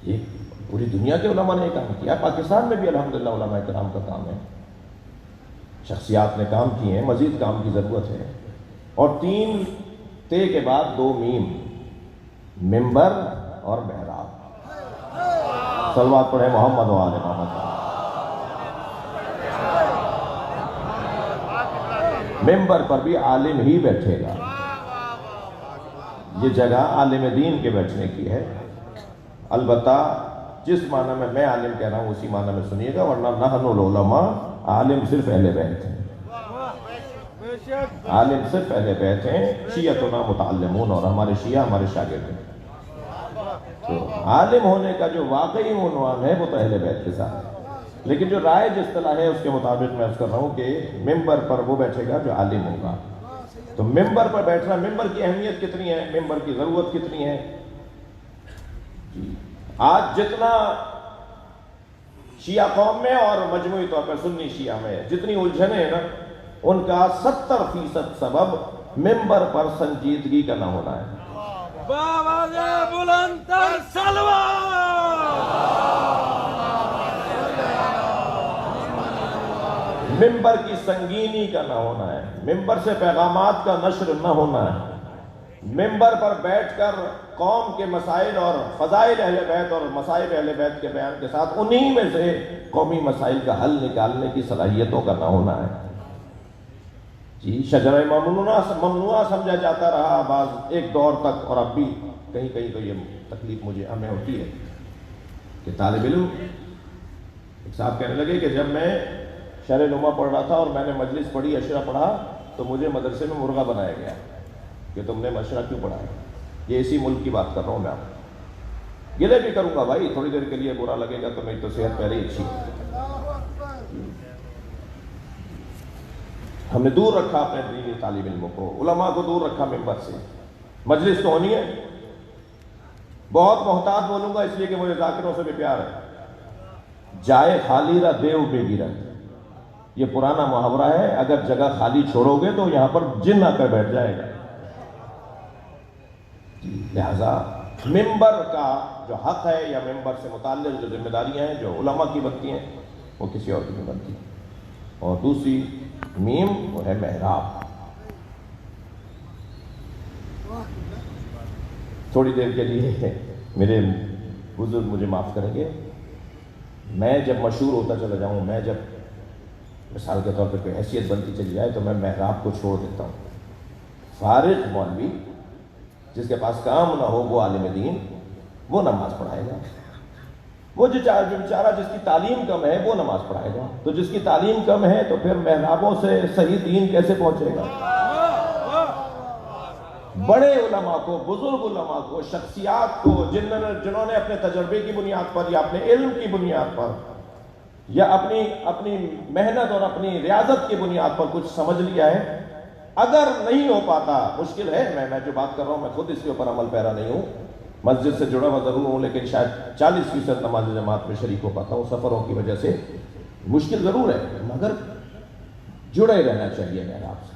یہ پوری دنیا کے علماء نے کام کیا۔ پاکستان میں بھی الحمدللہ علماء کرام کا کام ہے، شخصیات نے کام کیے ہیں، مزید کام کی ضرورت ہے۔ اور 3 تے کے بعد 2 میم، ممبر اور محراب۔ صلوات پڑھیں محمد و آل محمد۔ ممبر پر بھی عالم ہی بیٹھے گا، یہ جگہ عالم دین کے بیٹھنے کی ہے، البتہ جس معنی میں عالم کہہ رہا ہوں اسی معنی میں سنیے گا، ورنہ نحن العلماء، عالم صرف اہل بیت ہیں، عالم صرف اہل بیت ہیں، شیعتنا متعلمون، اور ہمارے شیعہ ہمارے شاگرد ہیں۔ تو عالم ہونے کا جو واقعی عنوان ہے وہ تو اہل بیت کے ساتھ ہے، لیکن جو رائج اصطلاح ہے اس کے مطابق میں عرض کر رہا ہوں کہ ممبر پر وہ بیٹھے گا جو عالم ہوگا۔ تو ممبر پر بیٹھنا، ممبر کی اہمیت کتنی ہے، ممبر کی ضرورت کتنی ہے؟ آج جتنا شیعہ قوم میں اور مجموعی طور پر سنی شیعہ میں جتنی الجھنیں ہیں نا، ان کا 70% سبب ممبر پر سنجیدگی کا نہ ہونا ہے۔ بلندتر سلوات، ممبر کی سنگینی کا نہ ہونا ہے، ممبر سے پیغامات کا نشر نہ ہونا ہے، ممبر پر بیٹھ کر قوم کے مسائل اور فضائل اہل بیت اور مصائب اہل بیت کے بیان کے ساتھ انہی میں سے قومی مسائل کا حل نکالنے کی صلاحیتوں کا نہ ہونا ہے۔ جی شجرہ ممنوعہ سمجھا جاتا رہا بعض ایک دور تک، اور اب بھی کہیں کہیں تو یہ تکلیف ہمیں ہوتی ہے کہ طالب علم، ایک صاحب کہنے لگے کہ جب میں شرح نما پڑھ رہا تھا اور میں نے مجلس پڑھی، اشرا پڑھا، تو مجھے مدرسے میں مرغا بنایا گیا کہ تم نے اشرا کیوں پڑھا ہے۔ یہ اسی ملک کی بات کر رہا ہوں میں، آپ گلے بھی کروں گا بھائی، تھوڑی دیر کے لیے برا لگے گا تو میری تو صحت پہلے ہی اچھی ہے۔ ہم نے دور رکھا اپنے دینی طالب علموں کو، علماء کو دور رکھا ممبر سے۔ مجلس تو ہونی ہے، بہت محتاط بولوں گا اس لیے کہ مجھے ذاکروں سے بھی پیار ہے۔ جائے خالی را دیو بے گرد، یہ پرانا محاورہ ہے، اگر جگہ خالی چھوڑو گے تو یہاں پر جن آ کر بیٹھ جائے گا۔ لہذا ممبر کا جو حق ہے یا ممبر سے متعلق جو ذمہ داریاں ہیں جو علماء کی بنتی ہیں وہ کسی اور کی نہیں بنتی۔ اور دوسری میم وہ ہے محراب۔ تھوڑی دیر کے لیے میرے بزرگ مجھے معاف کریں گے، میں جب مشہور ہوتا چلا جاؤں، میں جب مثال کے طور پر کوئی حیثیت بنتی چلی جائے تو میں محراب کو چھوڑ دیتا ہوں۔ فارغ مولوی جس کے پاس کام نہ ہو وہ عالم دین، وہ نماز پڑھائے گا۔ وہ جو بیچارہ جس کی تعلیم کم ہے وہ نماز پڑھائے گا، تو جس کی تعلیم کم ہے تو پھر محرابوں سے صحیح دین کیسے پہنچے گا؟ بڑے علماء کو، بزرگ علماء کو، شخصیات کو جنہوں نے اپنے تجربے کی بنیاد پر یا اپنے علم کی بنیاد پر یا اپنی محنت اور اپنی ریاضت کی بنیاد پر کچھ سمجھ لیا ہے، اگر نہیں ہو پاتا، مشکل ہے، میں جو بات کر رہا ہوں میں خود اس کے اوپر عمل پیرا نہیں ہوں، مسجد سے جڑا ہوا ضرور ہوں لیکن شاید 40% نماز جماعت میں شریک ہو پاتا ہوں، سفروں کی وجہ سے مشکل ضرور ہے، مگر جڑے رہنا چاہیے محراب سے۔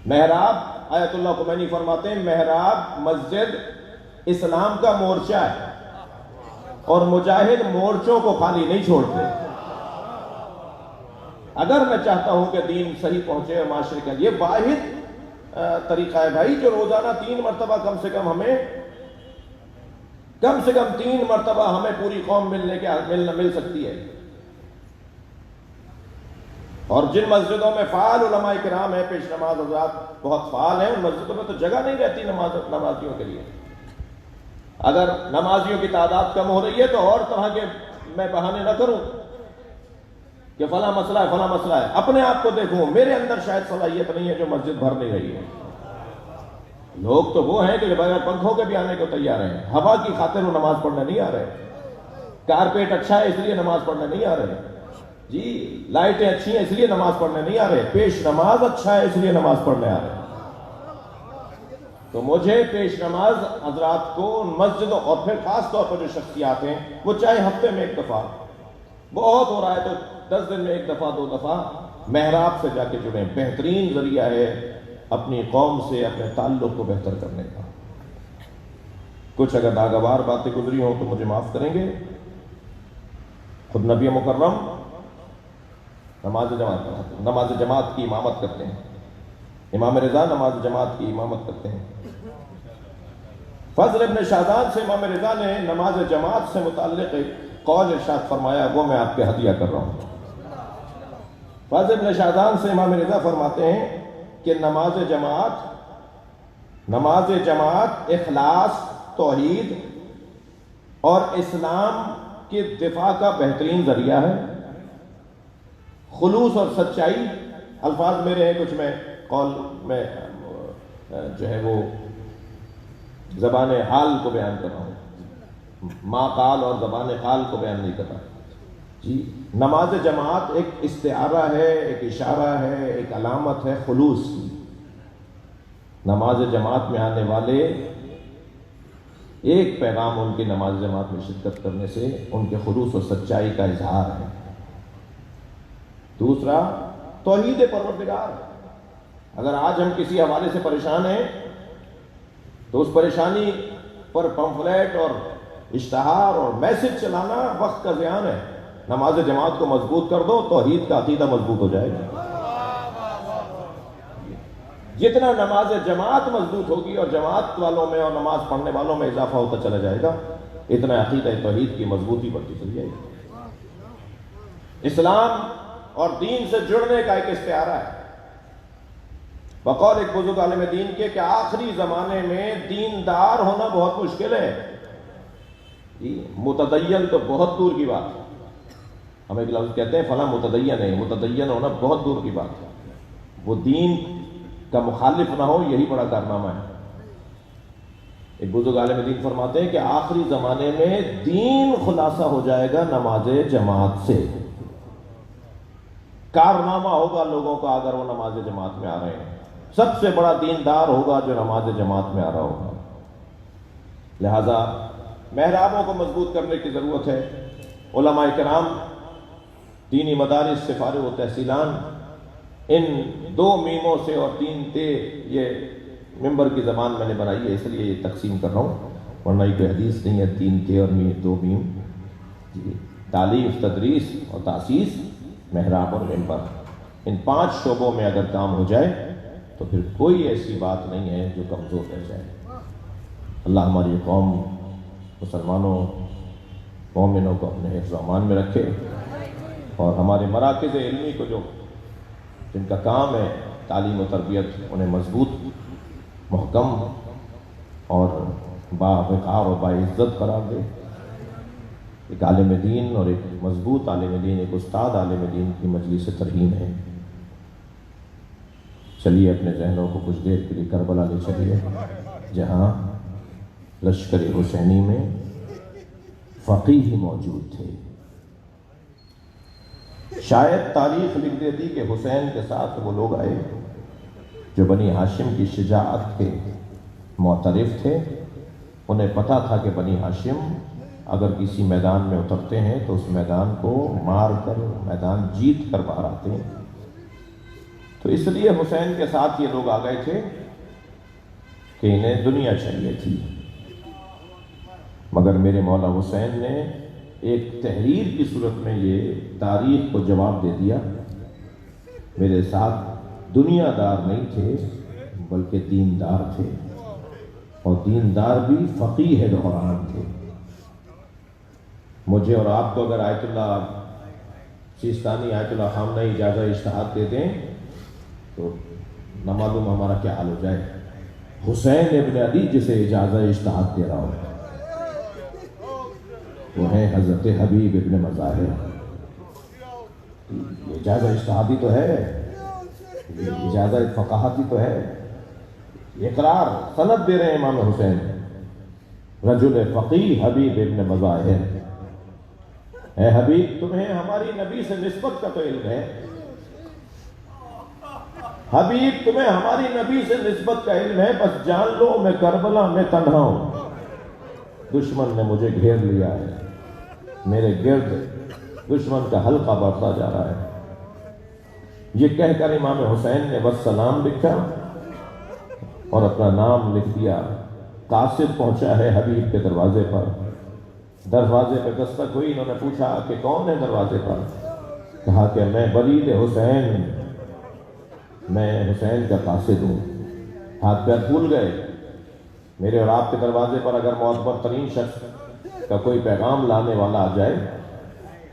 محراب آیت اللہ خمینی فرماتے ہیں محراب مسجد اسلام کا مورچہ ہے اور مجاہد مورچوں کو خالی نہیں چھوڑتے۔ اگر میں چاہتا ہوں کہ دین صحیح پہنچے اور معاشرے کا یہ واحد طریقہ ہے بھائی جو روزانہ 3 مرتبہ کم سے کم 3 مرتبہ ہمیں پوری قوم مل سکتی ہے۔ اور جن مسجدوں میں فعال علماء کرام ہیں، پیش نماز حضرات بہت فعال ہیں، ان مسجدوں میں تو جگہ نہیں رہتی نمازیوں کے لیے۔ اگر نمازیوں کی تعداد کم ہو رہی ہے تو اور طرح کے میں بہانے نہ کروں کہ فلاں مسئلہ ہے، اپنے آپ کو دیکھوں، میرے اندر شاید صلاحیت نہیں ہے جو مسجد بھر نہیں رہی ہے۔ لوگ تو وہ ہیں کہ بغیر پنکھوں کے بھی آنے کو تیار ہیں، ہوا کی خاطر وہ نماز پڑھنے نہیں آ رہے، کارپیٹ اچھا ہے اس لیے نماز پڑھنے نہیں آ رہے، جی لائٹیں اچھی ہیں اس لیے نماز پڑھنے نہیں آ رہے، پیش نماز اچھا ہے اس لیے نماز پڑھنے آ رہے۔ تو مجھے پیش نماز حضرات کو مسجدوں اور پھر خاص طور پر جو شخصیات ہیں وہ چاہے ہفتے میں 1 دفعہ، بہت ہو رہا ہے تو 10 دن میں 1 دفعہ 2 دفعہ محراب سے جا کے جڑیں، بہترین ذریعہ ہے اپنی قوم سے اپنے تعلق کو بہتر کرنے کا۔ کچھ اگر ناگوار باتیں گزری ہوں تو مجھے معاف کریں گے۔ خود نبی مکرم نماز جماعت کی امامت کرتے ہیں، امام رضا نماز جماعت کی امامت کرتے ہیں۔ فضل ابن شاہزان سے امام رضا نے نماز جماعت سے متعلق ایک قول ارشاد فرمایا، وہ میں آپ کے ہدیہ کر رہا ہوں۔ فضل ابن شاہزان سے امام رضا فرماتے ہیں کہ نماز جماعت اخلاص، توحید اور اسلام کے دفاع کا بہترین ذریعہ ہے۔ خلوص اور سچائی الفاظ میرے ہیں، کچھ میں قول میں جو ہے وہ زبان حال کو بیان کر رہا ہوں، ما قال اور زبان حال کو بیان نہیں کر رہا جی۔ نماز جماعت ایک استعارہ ہے، ایک اشارہ ہے، ایک علامت ہے خلوص کی۔ نماز جماعت میں آنے والے ایک پیغام ان کی نماز جماعت میں شرکت کرنے سے ان کے خلوص و سچائی کا اظہار ہے۔ دوسرا توحید پروردگار۔ اگر آج ہم کسی حوالے سے پریشان ہیں تو اس پریشانی پر پمفلیٹ اور اشتہار اور میسج چلانا وقت کا زیان ہے۔ نماز جماعت کو مضبوط کر دو، توحید کا عقیدہ مضبوط ہو جائے گا۔ جتنا نماز جماعت مضبوط ہوگی اور جماعت والوں میں اور نماز پڑھنے والوں میں اضافہ ہوتا چلا جائے گا، اتنا عقیدہ توحید کی مضبوطی بڑھتی چلی جائے گی۔ اسلام اور دین سے جڑنے کا ایک استعارہ ہے۔ بقول ایک بزرگ عالم دین کے کہ آخری زمانے میں دیندار ہونا بہت مشکل ہے، متدین تو بہت دور کی بات ہے۔ ہم ایک لفظ کہتے ہیں فلاں متدین ہے، متدین ہونا بہت دور کی بات ہے، وہ دین کا مخالف نہ ہو یہی بڑا کارنامہ ہے۔ ایک بزرگ عالم دین فرماتے ہیں کہ آخری زمانے میں دین خلاصہ ہو جائے گا نماز جماعت سے۔ کارنامہ ہوگا لوگوں کا اگر وہ نماز جماعت میں آ رہے ہیں، سب سے بڑا دیندار ہوگا جو نماز جماعت میں آ رہا ہوگا۔ لہذا محرابوں کو مضبوط کرنے کی ضرورت ہے۔ علماء کرام، دینی مدارس سے فارغ و تحصیلان ان 2 میموں سے اور 3 تے، یہ ممبر کی زبان میں نے بنائی ہے اس لیے یہ تقسیم کر رہا ہوں، ورنہ یہ کوئی حدیث نہیں ہے 3 تے اور 2 میم جی۔ تعلیم، تدریس اور تاسیس، محراب اور ممبر، ان 5 شعبوں میں اگر کام ہو جائے تو پھر کوئی ایسی بات نہیں ہے جو کمزور رہ جائے۔ اللہ ہماری قوم مسلمانوں مومنوں کو اپنے حفظ و امان میں رکھے، اور ہمارے مراکز علمی کو جن کا کام ہے تعلیم و تربیت، انہیں مضبوط، محکم اور باوقار و باعزت قرار دے۔ ایک عالم دین اور ایک مضبوط عالم دین، ایک استاد عالم دین کی مجلس ترہیم ہے۔ چلیے اپنے ذہنوں کو کچھ دیر کے لیے کربلا لے چلیے، جہاں لشکر حسینی میں فقیہ موجود تھے۔ شاید تاریخ لکھ دیتی کہ حسین کے ساتھ وہ لوگ آئے جو بنی ہاشم کی شجاعت کے معترف تھے انہیں پتہ تھا کہ بنی ہاشم اگر کسی میدان میں اترتے ہیں تو اس میدان کو مار کر میدان جیت کر باہر آتے ہیں. تو اس لیے حسین کے ساتھ یہ لوگ آ گئے تھے کہ انہیں دنیا چاہیے تھی. مگر میرے مولا حسین نے ایک تحریر کی صورت میں یہ تاریخ کو جواب دے دیا. میرے ساتھ دنیا دار نہیں تھے بلکہ دیندار تھے، اور دیندار بھی فقیہ دوران تھے. مجھے اور آپ کو اگر آیت اللہ سیستانی آیت اللہ خامنہ اجازہ اجتہاد دے دیں تو نہ معلوم ہمارا کیا حال ہو جائے. حسین ابن علی جسے اجازہ اجتہاد دے رہا ہو وہ ہے حضرت حبیب ابن مظاہر. یہ اجازہ اجتہادی تو ہے، یہ اجازہ فقاہتی تو ہے. اقرار سند دے رہے ہیں امام حسین، رجل فقیہ حبیب ابن مظاہر. اے حبیب تمہیں ہماری نبی سے نسبت کا تو علم ہے، حبیب تمہیں ہماری نبی سے نسبت کا علم ہے، بس جان لو میں کربلا میں تنہا ہوں. دشمن نے مجھے گھیر لیا ہے، میرے گرد دشمن کا حلقہ بڑھتا جا رہا ہے. یہ کہہ کر امام حسین نے بس سلام لکھا اور اپنا نام لکھ دیا. قاصد پہنچا ہے حبیب کے دروازے پر. دروازے پہ دستک ہوئی، انہوں نے پوچھا کہ کون ہے دروازے پر؟ کہا کہ میں برید حسین، میں حسین کا قاصد ہوں. ہاتھ پیر پھول گئے. میرے اور آپ کے دروازے پر اگر معتبر ترین شخص کا کوئی پیغام لانے والا آ جائے،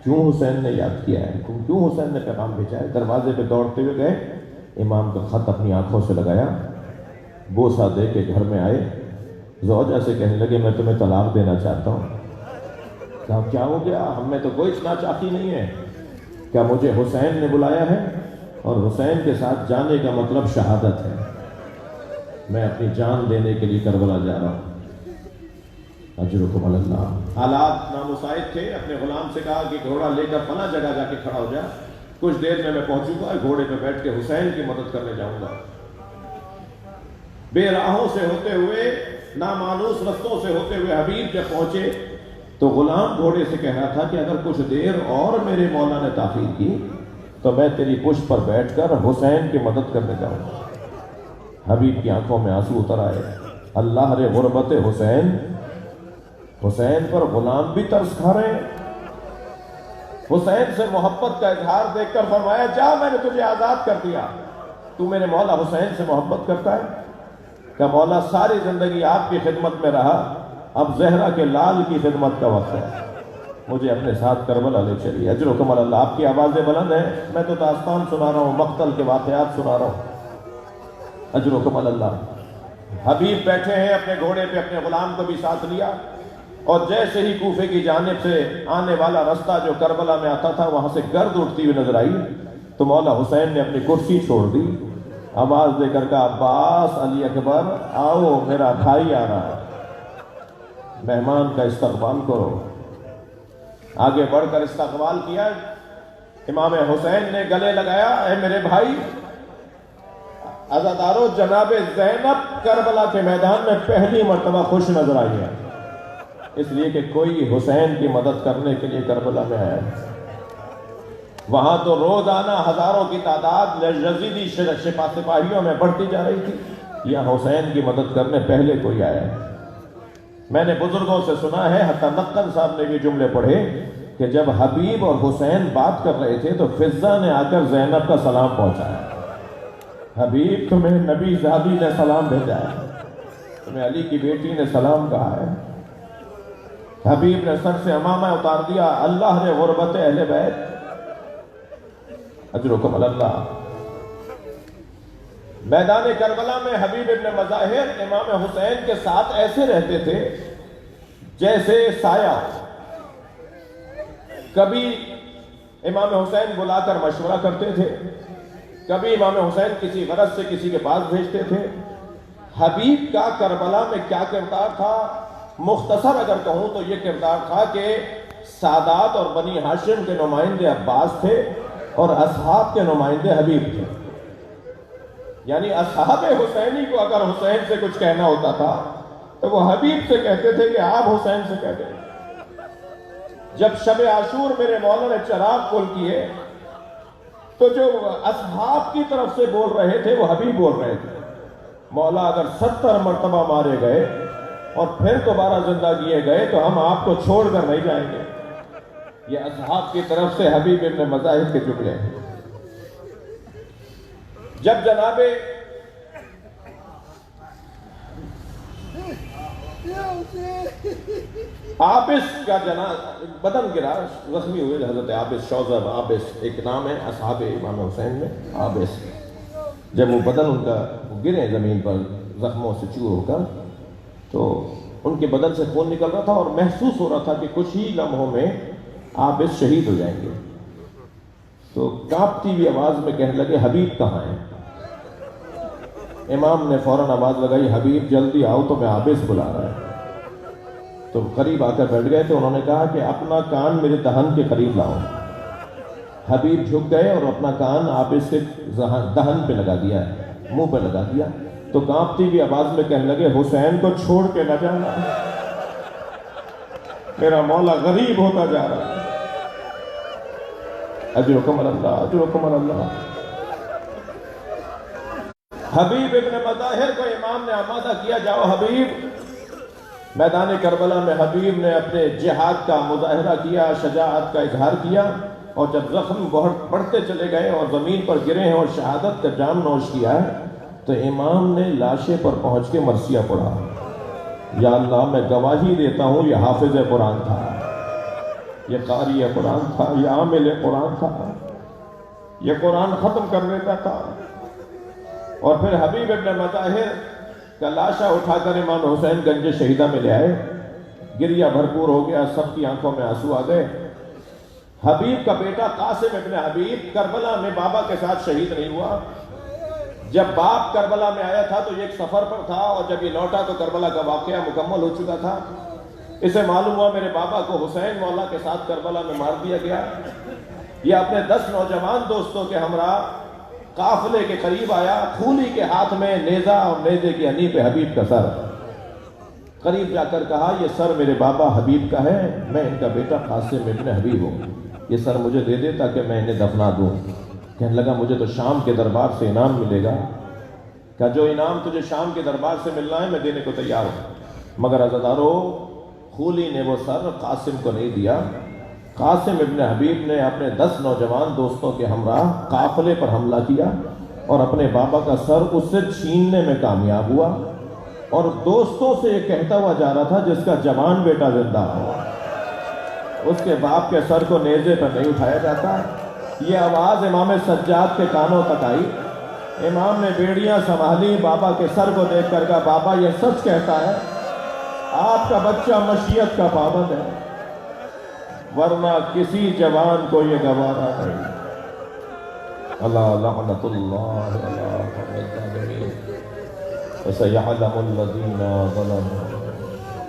کیوں حسین نے یاد کیا ہے، کیوں حسین نے پیغام بھیجا ہے؟ دروازے پہ دوڑتے ہوئے گئے، امام کا خط اپنی آنکھوں سے لگایا، بوسہ دے کے گھر میں آئے. زوجہ سے کہنے لگے میں تمہیں طلاق دینا چاہتا ہوں. کہا کیا ہو گیا؟ ہم میں تو کوئی ناچاقی نہیں ہے. کیا مجھے حسین نے بلایا ہے اور حسین کے ساتھ جانے کا مطلب شہادت ہے. میں اپنی جان دینے کے لیے کربلا جا رہا ہوں. اجرکم علی اللہ. حالات نامساعد تھے. اپنے غلام سے کہا کہ گھوڑا لے کر فلاں جگہ جا کے کھڑا ہو جا، کچھ دیر میں پہنچوں گا. گھوڑے پہ بیٹھ کے حسین کی مدد کرنے جاؤں گا. بے راہوں سے ہوتے ہوئے، نامانوس رستوں سے ہوتے ہوئے حبیب جب پہنچے تو غلام گھوڑے سے کہہ رہا تھا کہ اگر کچھ دیر اور میرے مولا نے تاخیر کی تو میں تیری پشت پر بیٹھ کر حسین کی مدد کرنے جاؤں گا. حبیب کی آنکھوں میں آنسو اتر آئے. اللہ رے غربت حسین، حسین پر غلام بھی ترس کھا رہے ہیں. حسین سے محبت کا اظہار دیکھ کر فرمایا جا میں نے تجھے آزاد کر دیا. تو میرے مولا حسین سے محبت کرتا ہے؟ کہ مولا ساری زندگی آپ کی خدمت میں رہا، اب زہرا کے لال کی خدمت کا وقت ہے، مجھے اپنے ساتھ کربلا لے چلیے. اجرکم علی اللہ. آپ کی آوازیں بلند ہیں، میں تو داستان سنا رہا ہوں، مقتل کے واقعات سنا رہا ہوں. اجرکم علی اللہ. حبیب بیٹھے ہیں اپنے گھوڑے پہ، اپنے غلام کو بھی ساتھ لیا، اور جیسے ہی کوفے کی جانب سے آنے والا رستہ جو کربلا میں آتا تھا وہاں سے گرد اٹھتی ہوئی نظر آئی تو مولا حسین نے اپنی کرسی چھوڑ دی، آواز دے کر کہا عباس علی اکبر آؤ میرا بھائی آ رہا ہے، مہمان کا استقبال کرو. آگے بڑھ کر استقبال کیا. امام حسین نے گلے لگایا اے میرے بھائی. عزادارو جناب زینب کربلا کے میدان میں پہلی مرتبہ خوش نظر آئی ہے، اس لیے کہ کوئی حسین کی مدد کرنے کے لیے کربلا میں آیا. وہاں تو روزانہ ہزاروں کی تعداد یزیدی سپاہیوں میں بڑھتی جا رہی تھی، یہاں حسین کی مدد کرنے پہلے کوئی آیا ہے. میں نے بزرگوں سے سنا ہے، حتیٰ نقل صاحب نے بھی جملے پڑھے کہ جب حبیب اور حسین بات کر رہے تھے تو فضہ نے آ کر زینب کا سلام پہنچایا. حبیب تمہیں نبی زادی نے سلام بھیجا ہے، تمہیں علی کی بیٹی نے سلام کہا ہے. حبیب نے سر سے عمامہ اتار دیا. اللہ نے غربت اہل بیت. اجرکم علی اللہ. میدان کربلا میں حبیب ابن مظاہر امام حسین کے ساتھ ایسے رہتے تھے جیسے سایہ. کبھی امام حسین بلا کر مشورہ کرتے تھے، کبھی امام حسین کسی غرض سے کسی کے پاس بھیجتے تھے. حبیب کا کربلا میں کیا کردار تھا؟ مختصر اگر کہوں تو یہ کردار تھا کہ سادات اور بنی ہاشم کے نمائندے عباس تھے اور اصحاب کے نمائندے حبیب تھے. یعنی اصحاب حسینی کو اگر حسین سے کچھ کہنا ہوتا تھا تو وہ حبیب سے کہتے تھے کہ آپ حسین سے کہہ دیں۔ جب شب عاشور میرے مولا نے چراغ کھول کیے تو جو اصحاب کی طرف سے بول رہے تھے وہ حبیب بول رہے تھے، مولا اگر 70 مرتبہ مارے گئے اور پھر دوبارہ زندہ کیے گئے تو ہم آپ کو چھوڑ کر نہیں جائیں گے۔ یہ اصحاب کی طرف سے حبیب ابن مظاہر کے جملے ہیں۔ جب جناب عابس کا بدن گرا، زخمی ہوئے حضرت عابس، شوذب عابس ایک نام ہے اصحاب امام حسین میں، عابس، جب وہ بدن ان کا گرے زمین پر زخموں سے چور ہو کر، تو ان کے بدن سے خون نکل رہا تھا اور محسوس ہو رہا تھا کہ کچھ ہی لمحوں میں عابس شہید ہو جائیں گے۔ تو کانپتی ہوئی آواز میں کہنے لگے حبیب کہاں ہے؟ امام نے فوراً آواز لگائی حبیب جلدی آؤ تو میں عابس بلا رہا ہے۔ تو قریب آ کر بیٹھ گئے تو انہوں نے کہا کہ اپنا کان میرے دہن کے قریب لاؤ۔ حبیب جھک گئے اور اپنا کان عابس کے دہن پہ لگا دیا، منہ پہ لگا دیا۔ تو کانپتی ہوئی آواز میں کہنے لگے حسین کو چھوڑ کے نہ جانا، میرا مولا غریب ہوتا جا رہا ہے۔ اجرکم اللہ، اجرکم اللہ۔ حبیب ابن مظاہر کو امام نے آمادہ کیا، جاؤ حبیب۔ میدان کربلا میں حبیب نے اپنے جہاد کا مظاہرہ کیا، شجاعت کا اظہار کیا، اور جب زخم بڑھتے چلے گئے اور زمین پر گرے ہیں اور شہادت کا جام نوش کیا ہے تو امام نے لاشے پر پہنچ کے مرثیہ پڑھا، یا اللہ میں گواہی دیتا ہوں یہ حافظ قرآن تھا، یہ قاری قرآن تھا، یہ عامل قرآن تھا، یہ قرآن ختم کر لیتا تھا۔ اور پھر حبیب ابن مظاہر کا لاشا اٹھا کر امام حسین گنج شہیدہ میں لے آئے، گریہ بھرپور ہو گیا، سب کی آنکھوں میں آنسو آ گئے۔ حبیب کا بیٹا قاسم ابن حبیب کربلا میں بابا کے ساتھ شہید نہیں ہوا۔ جب باپ کربلا میں آیا تھا تو یہ ایک سفر پر تھا، اور جب یہ لوٹا تو کربلا کا واقعہ مکمل ہو چکا تھا۔ اسے معلوم ہوا میرے بابا کو حسین مولا کے ساتھ کربلا میں مار دیا گیا۔ یہ اپنے 10 نوجوان دوستوں کے ہمراہ قافلے کے قریب آیا، پھولی کے ہاتھ میں نیزہ اور نیزے کی ہنی پہ حبیب کا سر۔ قریب جا کر کہا یہ سر میرے بابا حبیب کا ہے، میں ان کا بیٹا قاسم ابن حبیب ہوں، یہ سر مجھے دے دے تاکہ میں انہیں دفنا دوں۔ کہنے لگا مجھے تو شام کے دربار سے انعام ملے گا۔ کہا جو انعام تجھے شام کے دربار سے ملنا ہے میں دینے کو تیار ہوں، مگر عزادارو خولی نے وہ سر قاسم کو نہیں دیا۔ قاسم ابن حبیب نے اپنے 10 نوجوان دوستوں کے ہمراہ قافلے پر حملہ کیا اور اپنے بابا کا سر اس سے چھیننے میں کامیاب ہوا، اور دوستوں سے یہ کہتا ہوا جا رہا تھا جس کا جوان بیٹا زندہ ہو، اس کے باپ کے سر کو نیزے پر نہیں اٹھایا جاتا۔ یہ آواز امام سجاد کے کانوں تک آئی۔ امام نے بیڑیاں سنبھالی، بابا کے سر کو دیکھ کر کہا بابا یہ سچ کہتا ہے، آپ کا بچہ مشیت کا پابند ہے، ورنہ کسی جوان کو یہ گوارا نہیں۔ اللہ لعنت اللہ علی الظالمین وسیعلم الذین ظلموا۔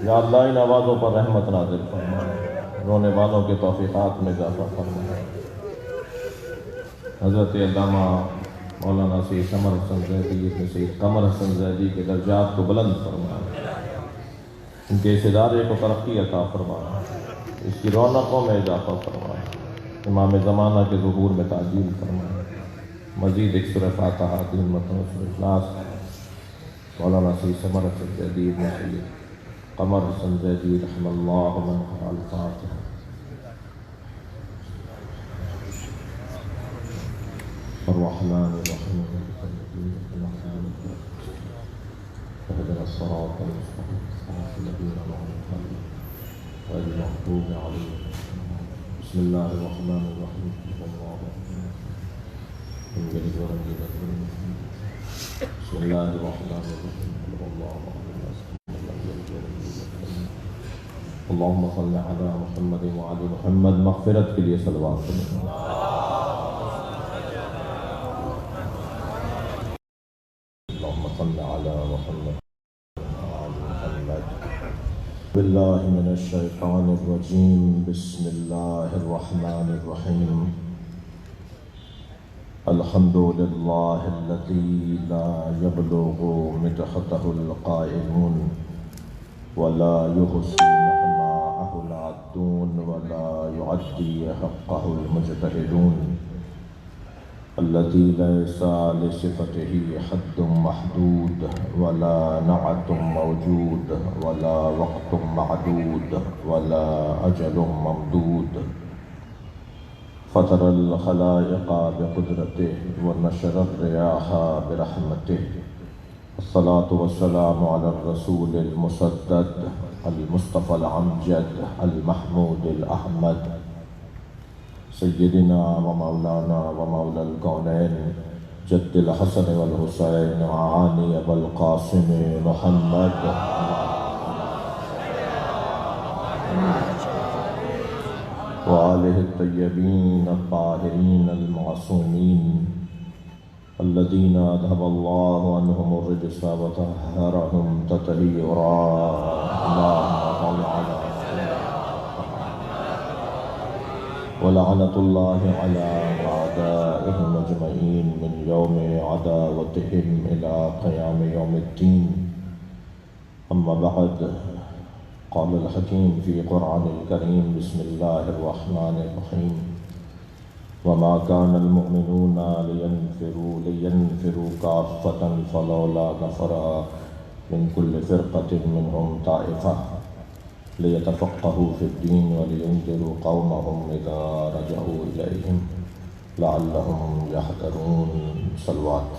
یا اللہ ان آوازوں پر رحمت نازل فرما، رونے والوں کے توفیقات میں اضافہ فرما۔ حضرت علامہ مولانا سید قمر حسن زیدی ابن سید قمر حسن زیدی کے درجات کو بلند فرما، ان کے اس ادارے کو ترقی عطا فرما، اس کی رونقوں میں اضافہ فرما، امام زمانہ کے ظہور میں تعجیل فرما۔ مزید ایک سورہ فاتحہ، 3 مرتبہ سورہ اخلاص مولانا سید قمر حسن زیدی ابن سید قمر حسن زیدی رحم اللہ من الفاتحہ۔ الرحمن الرحیم اهدنا الصراط المستقيم صراط الذين أنعمت عليهم غير المغضوب عليهم۔ بسم الله الرحمن الرحيم، قل الله أحد لم يلد ولم يولد ولم يكن له كفوا أحد۔ بسم الله الرحمن الرحيم، قل الله أحد لم يلد ولم يولد ولم يكن له۔ اللهم صل على محمد وعلى محمد۔ مغفرت کے لیے صلوات پڑھیں۔ صل على محمد وعلى محمد۔ بالله من الشيطان الرجيم، بسم الله الرحمن الرحيم۔ الحمد لله الذي لا يبلغ مدحته القائلون، ولا يحصي نعماءه العادون ولا يعدي حقه المجتهدون الذي ليس لصفته حد محدود ولا نعت موجود ولا وقت معدود ولا أجل ممدود فطر الخلائق بقدرته ونشر الرياح برحمته الصلاة والسلام على الرسول المسدد المصطفى الأمجد المحمود الأحمد سيدنا ومولانا ومولى الكونين جد الحسن والحسين معاني أبا القاسم محمد وآله الطيبين الطاهرين المعصومين الذين أذهب الله عنهم الرجس وطهرهم تطهيرا اللهم صل على ولعنة الله على أعدائهم أجمعين من يوم عداوتهم إلى قيام يوم الدين أما بعد قال الحكيم في قرآن الكريم بسم الله الرحمن الرحيم وما كان المؤمنون لينفروا كافة فلولا نفر من كل فرقة منهم طائفة ليتفقهوا في الدين ولينذروا قومهم إذا رجعوا إليهم لعلهم يحذرون صلوات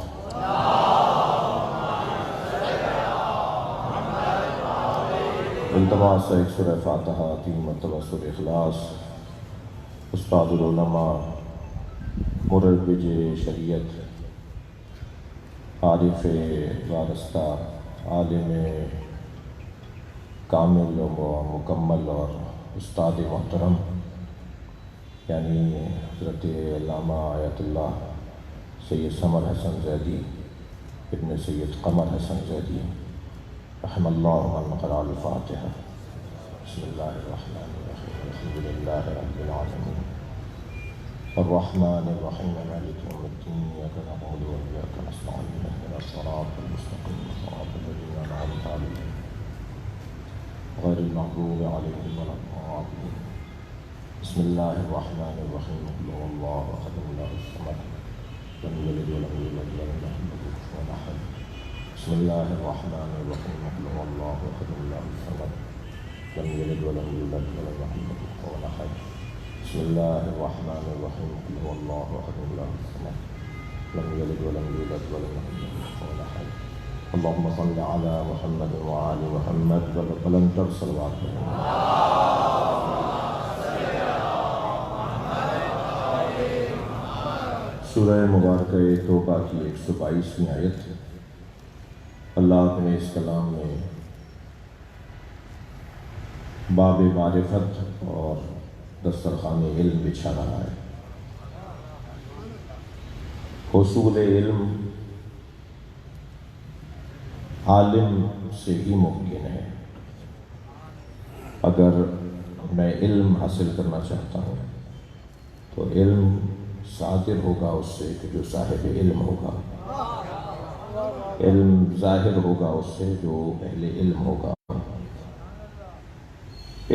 التماس ایک سورہ فاتحہ 3 مرتبہ سورہ اخلاص استاد العلماء مربج شریعت عارف وارستہ عالم کامل و مکمل اور استاد محترم یعنی حضرت علامہ آیت اللہ سید سمر حسن زیدی ابن سید قمر حسن زیدی رحم اللہ من قرأ الفاتحہ بسم اللہ الرحمن الرحیم الحمد للہ رب العالمین الرحمن الرحیم مالک یوم الدین ایاک نعبد و ایاک نستعین اهدنا الصراط المستقیم صراط الذین انعمت علیہم غیر المغضوب علیہم ولا الضالین بسم اللہ الرحمن الرحیم قل هو اللہ احد اللہ الصمد لم یلد ولم یولد ولم یکن له کفوا احد بسم اللہ الرحمن الرحیم قل هو اللہ احد اللہ الصمد لم یلد ولم یولد ولم یکن له کفوا احد بسم اللہ الرحمن الرحیم قل هو اللہ احد اللہ الصمد لم یلد ولم یولد ولم یکن له کفوا احد اللهم صل على محمد وآل محمد ولن ترسل سورہ مبارکہ توبہ کی 122ویں آیت اللہ اپنے اس کلام میں باب معرفت اور دسترخوان علم بچھا رہا ہے۔ حصول علم عالم سے ہی ممکن ہے۔ اگر میں علم حاصل کرنا چاہتا ہوں تو علم صادر ہوگا اس سے کہ جو صاحب علم ہوگا، علم ظاہر ہوگا اس سے جو اہل علم ہوگا۔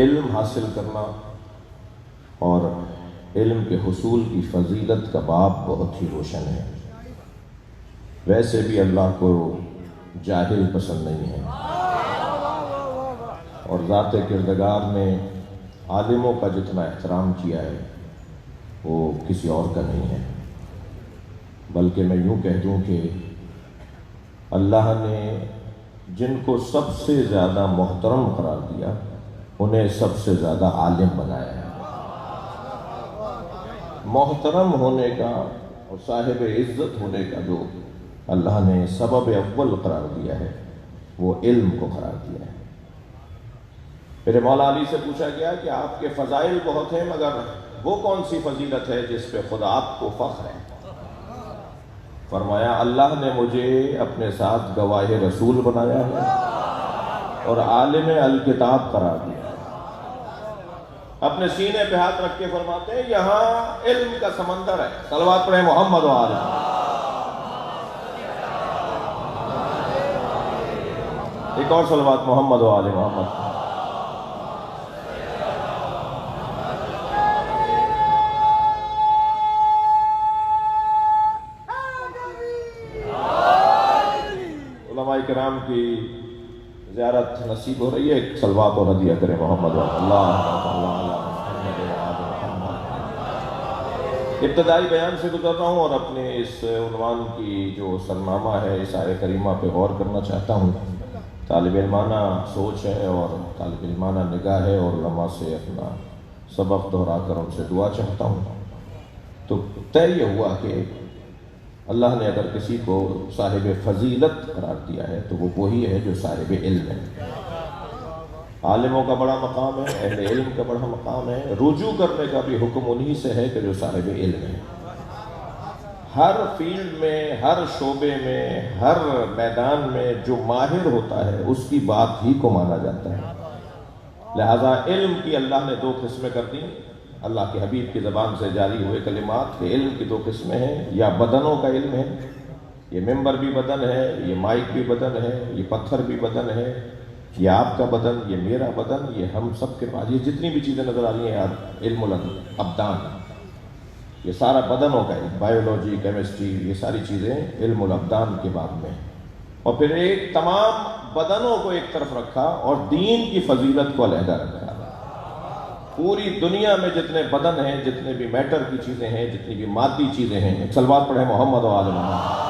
علم حاصل کرنا اور علم کے حصول کی فضیلت کا باب بہت ہی روشن ہے۔ ویسے بھی اللہ کو جاہل پسند نہیں ہے، اور ذات کردگار نے عالموں کا جتنا احترام کیا ہے وہ کسی اور کا نہیں ہے۔ بلکہ میں یوں کہہ دوں کہ اللہ نے جن کو سب سے زیادہ محترم قرار دیا انہیں سب سے زیادہ عالم بنایا ہے۔ محترم ہونے کا اور صاحب عزت ہونے کا جو اللہ نے سبب اول قرار دیا ہے وہ علم کو قرار دیا ہے۔ میرے مولا علی سے پوچھا گیا کہ آپ کے فضائل بہت ہیں مگر وہ کون سی فضیلت ہے جس پہ خود آپ کو فخر ہے؟ فرمایا اللہ نے مجھے اپنے ساتھ گواہ رسول بنایا ہے اور عالم الکتاب قرار دیا ہے۔ اپنے سینے پہ ہاتھ رکھ کے فرماتے ہیں یہاں علم کا سمندر ہے۔ صلوات پڑھیں محمد و آلہ۔ ایک اور صلوات محمد و آل محمد. علماء کرام کی زیارت نصیب ہو رہی ہے. ایک صلوات اور ہدیہ کریں محمد و اللہ. ابتدائی بیان سے گزر رہا ہوں اور اپنے اس عنوان کی جو سرنامہ ہے اس آیہ کریمہ پہ غور کرنا چاہتا ہوں. طالب علمانہ سوچ ہے اور طالب علمانہ نگاہ ہے اور علماء سے اپنا سبق دہرا کر ان سے دعا چاہتا ہوں. تو طے یہ ہوا کہ اللہ نے اگر کسی کو صاحب فضیلت قرار دیا ہے تو وہ وہی ہے جو صاحب علم ہے. عالموں کا بڑا مقام ہے، اہل علم کا بڑا مقام ہے. رجوع کرنے کا بھی حکم انہی سے ہے کہ جو صاحب علم ہے. ہر فیلڈ میں، ہر شعبے میں، ہر میدان میں جو ماہر ہوتا ہے اس کی بات ہی کو مانا جاتا ہے. لہذا علم کی اللہ نے دو قسمیں کر دی. اللہ کے حبیب کی زبان سے جاری ہوئے کلمات کے علم کی دو قسمیں ہیں. یا بدنوں کا علم ہے، یہ ممبر بھی بدن ہے، یہ مائک بھی بدن ہے، یہ پتھر بھی بدن ہے، یہ آپ کا بدن، یہ میرا بدن، یہ ہم سب کے پاس یہ جتنی بھی چیزیں نظر آ رہی ہیں علم الابدان، یہ سارا بدنوں کا علم. بایولوجی، کیمسٹری، یہ ساری چیزیں علم الابدان کے بعد میں. اور پھر ایک تمام بدنوں کو ایک طرف رکھا اور دین کی فضیلت کو علیحدہ رکھا. پوری دنیا میں جتنے بدن ہیں، جتنے بھی میٹر کی چیزیں ہیں، جتنی بھی مادی چیزیں ہیں، ایک صلوات پڑھیں محمد و آل محمد.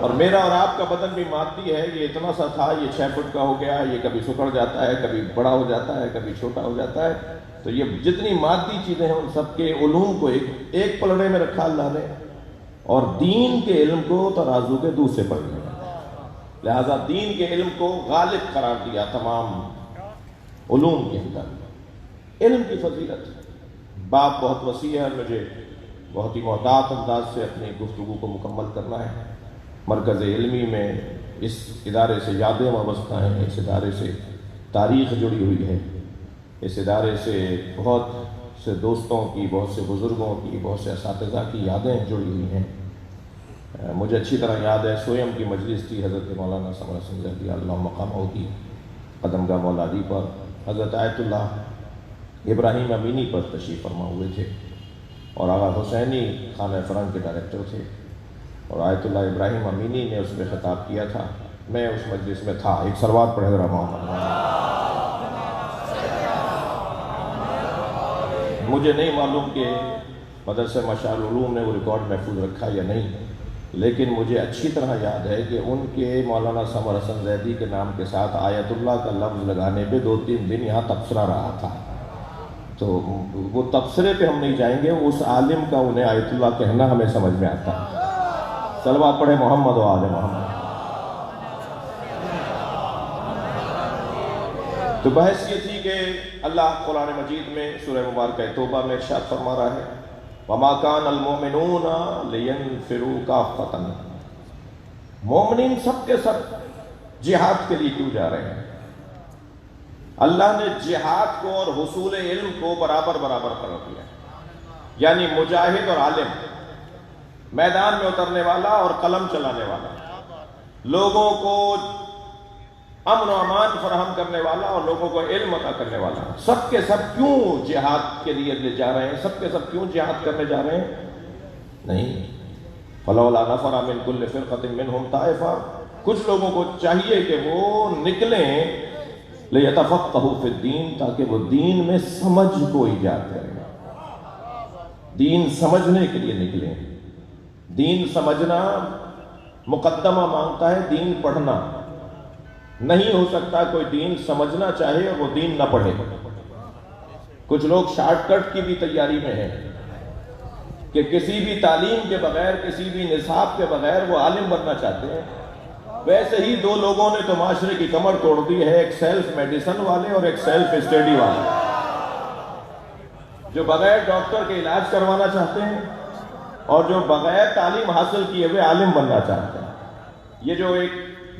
اور میرا اور آپ کا بدن بھی مادی ہے. یہ اتنا سا تھا، یہ 6 فٹ کا ہو گیا. یہ کبھی سکڑ جاتا ہے، کبھی بڑا ہو جاتا ہے، کبھی چھوٹا ہو جاتا ہے. تو یہ جتنی مادی چیزیں ہیں ان سب کے علوم کو ایک پلڑے میں رکھا اللہ نے، اور دین کے علم کو ترازو کے دوسرے پلڑے میں. لہذا دین کے علم کو غالب قرار دیا تمام علوم کے اندر. علم کی فضیلت باب بہت وسیع ہے. مجھے بہت ہی محتاط انداز سے اپنی گفتگو کو مکمل کرنا ہے. مرکز علمی میں اس ادارے سے یادیں وابستہ ہیں، اس ادارے سے تاریخ جڑی ہوئی ہے، اس ادارے سے بہت سے دوستوں کی، بہت سے بزرگوں کی، بہت سے اساتذہ کی یادیں جڑی ہوئی ہیں. مجھے اچھی طرح یاد ہے سویم کی مجلس تھی حضرت مولانا سمر حسن زیدی اللہ مقامہ کی قدم گاہ مولا علی پر. حضرت آیت اللہ ابراہیم امینی پر تشریف فرما ہوئے تھے اور آغا حسینی خانہ فرنگ کے ڈائریکٹر تھے، اور آیت اللہ ابراہیم امینی نے اس میں خطاب کیا تھا. میں اس مجلس میں تھا. ایک صلوات پڑھے ذرا محمد. مجھے نہیں معلوم کہ مدرسہ مشاعر العلوم نے وہ ریکارڈ محفوظ رکھا یا نہیں، لیکن مجھے اچھی طرح یاد ہے کہ ان کے مولانا سمر حسن زیدی کے نام کے ساتھ آیت اللہ کا لفظ لگانے پہ 2-3 دن یہاں تبصرہ رہا تھا. تو وہ تبصرے پہ ہم نہیں جائیں گے، اس عالم کا انہیں آیت اللہ کہنا ہمیں سمجھ میں آتا ہے. صلوات پڑھیں محمد و آل محمد. تو بحث یہ تھی کہ اللہ قرآن مجید میں سورہ مبارکہ توبہ میں ارشاد فرما رہا ہے وَمَا كَانَ الْمُؤْمِنُونَ لِيَنْفِرُوا كَافَّةً. مومنین سب کے سب جہاد کے لیے کیوں جا رہے ہیں؟ اللہ نے جہاد کو اور حصول علم کو برابر قرار دیا. یعنی مجاہد اور عالم، میدان میں اترنے والا اور قلم چلانے والا، لوگوں کو امن و امان فراہم کرنے والا اور لوگوں کو علم عطا کرنے والا، سب کے سب کیوں جہاد کے لیے لے جا رہے ہیں؟ سب کے سب کیوں جہاد کرنے جا رہے ہیں؟ نہیں. فَلَوْلَا نَفَرَ مِنْ كُلِّ فِرْقَةٍ مِّنْهُمْ طَائِفَةٌ. کچھ لوگوں کو چاہیے کہ وہ نکلیں لِيَتَفَقَّهُوا فِي الدِّينِ، تاکہ وہ دین میں سمجھ کو ایجاد کریں. دین سمجھنے کے لیے نکلیں. دین سمجھنا مقدمہ مانگتا ہے دین پڑھنا. نہیں ہو سکتا کوئی دین سمجھنا چاہے اور وہ دین نہ پڑھے. کچھ لوگ شارٹ کٹ کی بھی تیاری میں ہیں کہ کسی بھی تعلیم کے بغیر، کسی بھی نصاب کے بغیر وہ عالم بننا چاہتے ہیں. ویسے ہی 2 لوگوں نے تو معاشرے کی کمر توڑ دی ہے، ایک سیلف میڈیسن والے اور ایک سیلف اسٹڈی والے، جو بغیر ڈاکٹر کے علاج کروانا چاہتے ہیں اور جو بغیر تعلیم حاصل کیے ہوئے عالم بننا چاہتے ہیں. یہ جو ایک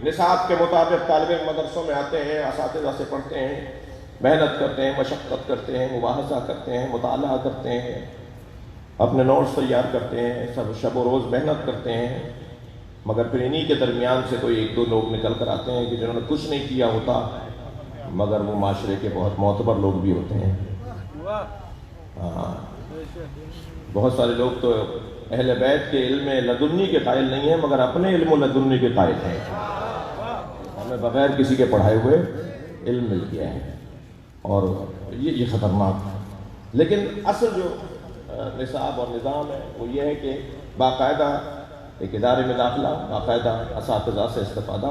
نصاب کے مطابق طالب علم مدرسوں میں آتے ہیں، اساتذہ سے پڑھتے ہیں، محنت کرتے ہیں، مشقت کرتے ہیں، مباحثہ کرتے ہیں، مطالعہ کرتے ہیں، اپنے نوٹس تیار کرتے ہیں، سب شب و روز محنت کرتے ہیں، مگر پھر انہی کے درمیان سے کوئی ایک دو لوگ نکل کر آتے ہیں کہ جنہوں نے کچھ نہیں کیا ہوتا مگر وہ معاشرے کے بہت معتبر لوگ بھی ہوتے ہیں. ہاں بہت سارے لوگ تو اہل بیت کے علم لدنی کے قائل نہیں ہیں مگر اپنے علم لدنی کے قائل ہیں. ہمیں بغیر کسی کے پڑھائے ہوئے علم مل گیا ہے اور یہ خطرناک ہے. لیکن اصل جو نصاب اور نظام ہے وہ یہ ہے کہ باقاعدہ ایک ادارے میں داخلہ، باقاعدہ اساتذہ سے استفادہ،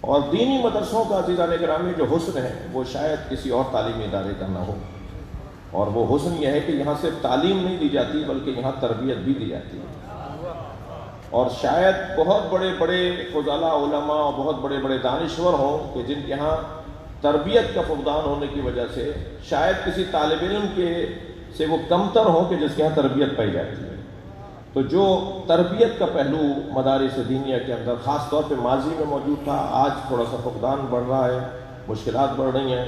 اور دینی مدرسوں کا عزیزان گرامی جو حسن ہے وہ شاید کسی اور تعلیمی ادارے کا نہ ہو. اور وہ حسن یہ ہے کہ یہاں صرف تعلیم نہیں دی جاتی بلکہ یہاں تربیت بھی دی جاتی ہے. اور شاید بہت بڑے بڑے فضلاء علماء اور بہت بڑے بڑے دانشور ہوں کہ جن کے یہاں تربیت کا فقدان ہونے کی وجہ سے شاید کسی طالب علم سے وہ کمتر ہوں کہ جس کے یہاں تربیت پائی جاتی ہے. تو جو تربیت کا پہلو مدارس دینیہ کے اندر خاص طور پہ ماضی میں موجود تھا، آج تھوڑا سا فقدان بڑھ رہا ہے، مشکلات بڑھ رہی ہیں.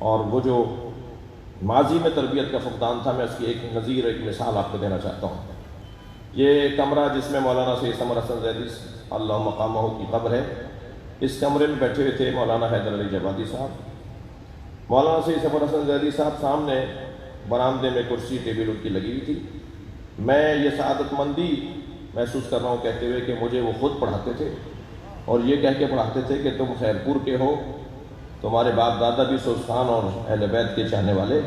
اور وہ جو ماضی میں تربیت کا فقدان تھا، میں اس کی ایک نظیر، ایک مثال آپ کو دینا چاہتا ہوں. یہ کمرہ جس میں مولانا سید سمر حسن زیدی اللہ مقامہ کی قبر ہے، اس کمرے میں بیٹھے ہوئے تھے مولانا حیدر علی جوادی صاحب. مولانا سید سمر حسن زیدی صاحب سامنے برآمدے میں کرسی ٹیبل ان کی لگی ہوئی تھی. میں یہ سعادت مندی محسوس کر رہا ہوں کہتے ہوئے کہ مجھے وہ خود پڑھاتے تھے اور یہ کہہ کے پڑھاتے تھے کہ تم خیرپور کے ہو، تمہارے باپ دادا بھی سوستان اور اہل بیت کے چاہنے والے،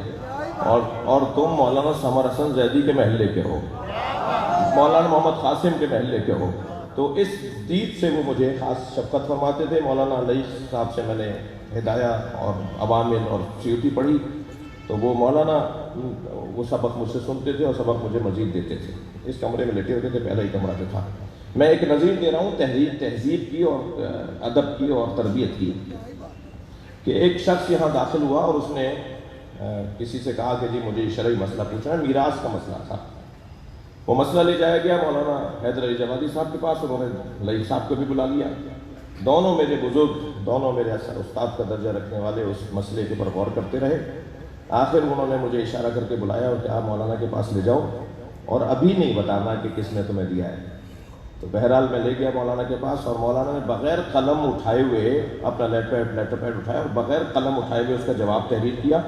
اور تم مولانا سمر حسن زیدی کے محلے کے ہو، مولانا محمد قاسم کے محلے کے ہو. تو اس دید سے وہ مجھے خاص شفقت فرماتے تھے. مولانا علی صاحب سے میں نے ہدایہ اور عوامل اور سیوتی پڑھی تو وہ مولانا وہ سبق مجھ سے سنتے تھے اور سبق مجھے مزید دیتے تھے. اس کمرے میں لیٹے ہوتے تھے، پہلا ہی کمرہ جو تھا. میں ایک نظیر دے رہا ہوں تہذیب کی اور ادب کی اور تربیت کی، کہ ایک شخص یہاں داخل ہوا اور اس نے کسی سے کہا کہ جی مجھے شرعی مسئلہ پوچھنا ہے. میراث کا مسئلہ تھا. وہ مسئلہ لے جایا گیا مولانا حیدر علی جوادی صاحب کے پاس. انہوں نے لئی صاحب کو بھی بلا لیا. دونوں میرے بزرگ، دونوں میرے استاد کا درجہ رکھنے والے اس مسئلے کے اوپر غور کرتے رہے. آخر انہوں نے مجھے اشارہ کر کے بلایا اور کہا مولانا کے پاس لے جاؤ اور ابھی نہیں بتانا کہ کس نے تمہیں دیا ہے. تو بہرحال میں لے گیا مولانا کے پاس اور مولانا نے بغیر قلم اٹھائے ہوئے اپنا لیٹر پیڈ اٹھایا اور بغیر قلم اٹھائے ہوئے اس کا جواب تحریر کیا.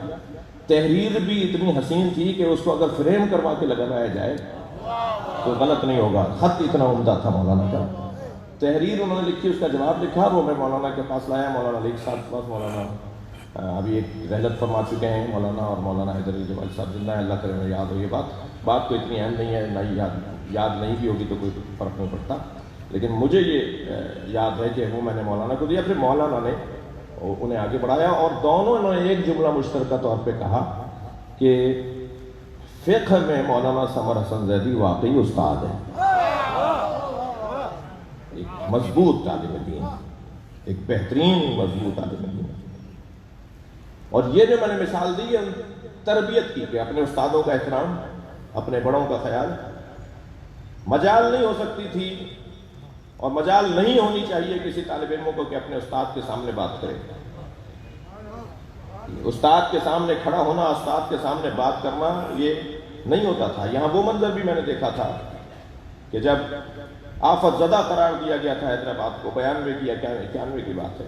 تحریر بھی اتنی حسین تھی کہ اس کو اگر فریم کروا کے لگایا جائے تو غلط نہیں ہوگا. خط اتنا عمدہ تھا مولانا کا. تحریر انہوں نے لکھی، اس کا جواب لکھا، وہ میں مولانا کے پاس لایا. مولانا علی صاحب کے پاس، مولانا ابھی ایک رحلت فرما چکے ہیں مولانا، اور مولانا حیدر علی جوادی صاحب زندہ ہے، اللہ کرے میں یاد ہو. یہ بات کو اتنی اہم نہیں ہے، نہ یاد نہیں بھی ہوگی تو کوئی فرق نہیں پڑتا. لیکن مجھے یہ یاد ہے کہ وہ میں نے مولانا کو دیا. پھر مولانا نے انہیں آگے بڑھایا اور دونوں نے ایک جملہ مشترکہ طور پہ کہا کہ فقہ میں مولانا سمر حسن زیدی واقعی استاد ہے. ایک مضبوط طالب دین، ایک بہترین مضبوط طالب دین. اور یہ جو میں نے مثال دی ہے تربیت کی، کہ اپنے استادوں کا احترام، اپنے بڑوں کا خیال. مجال نہیں ہو سکتی تھی اور مجال نہیں ہونی چاہیے کسی طالب علم کو کہ اپنے استاد کے سامنے بات کرے. استاد کے سامنے کھڑا ہونا، استاد کے سامنے بات کرنا یہ نہیں ہوتا تھا. یہاں وہ منظر بھی میں نے دیکھا تھا کہ جب آفت زدہ قرار دیا گیا تھا حیدرآباد کو، 92 کی 91 کی بات ہے،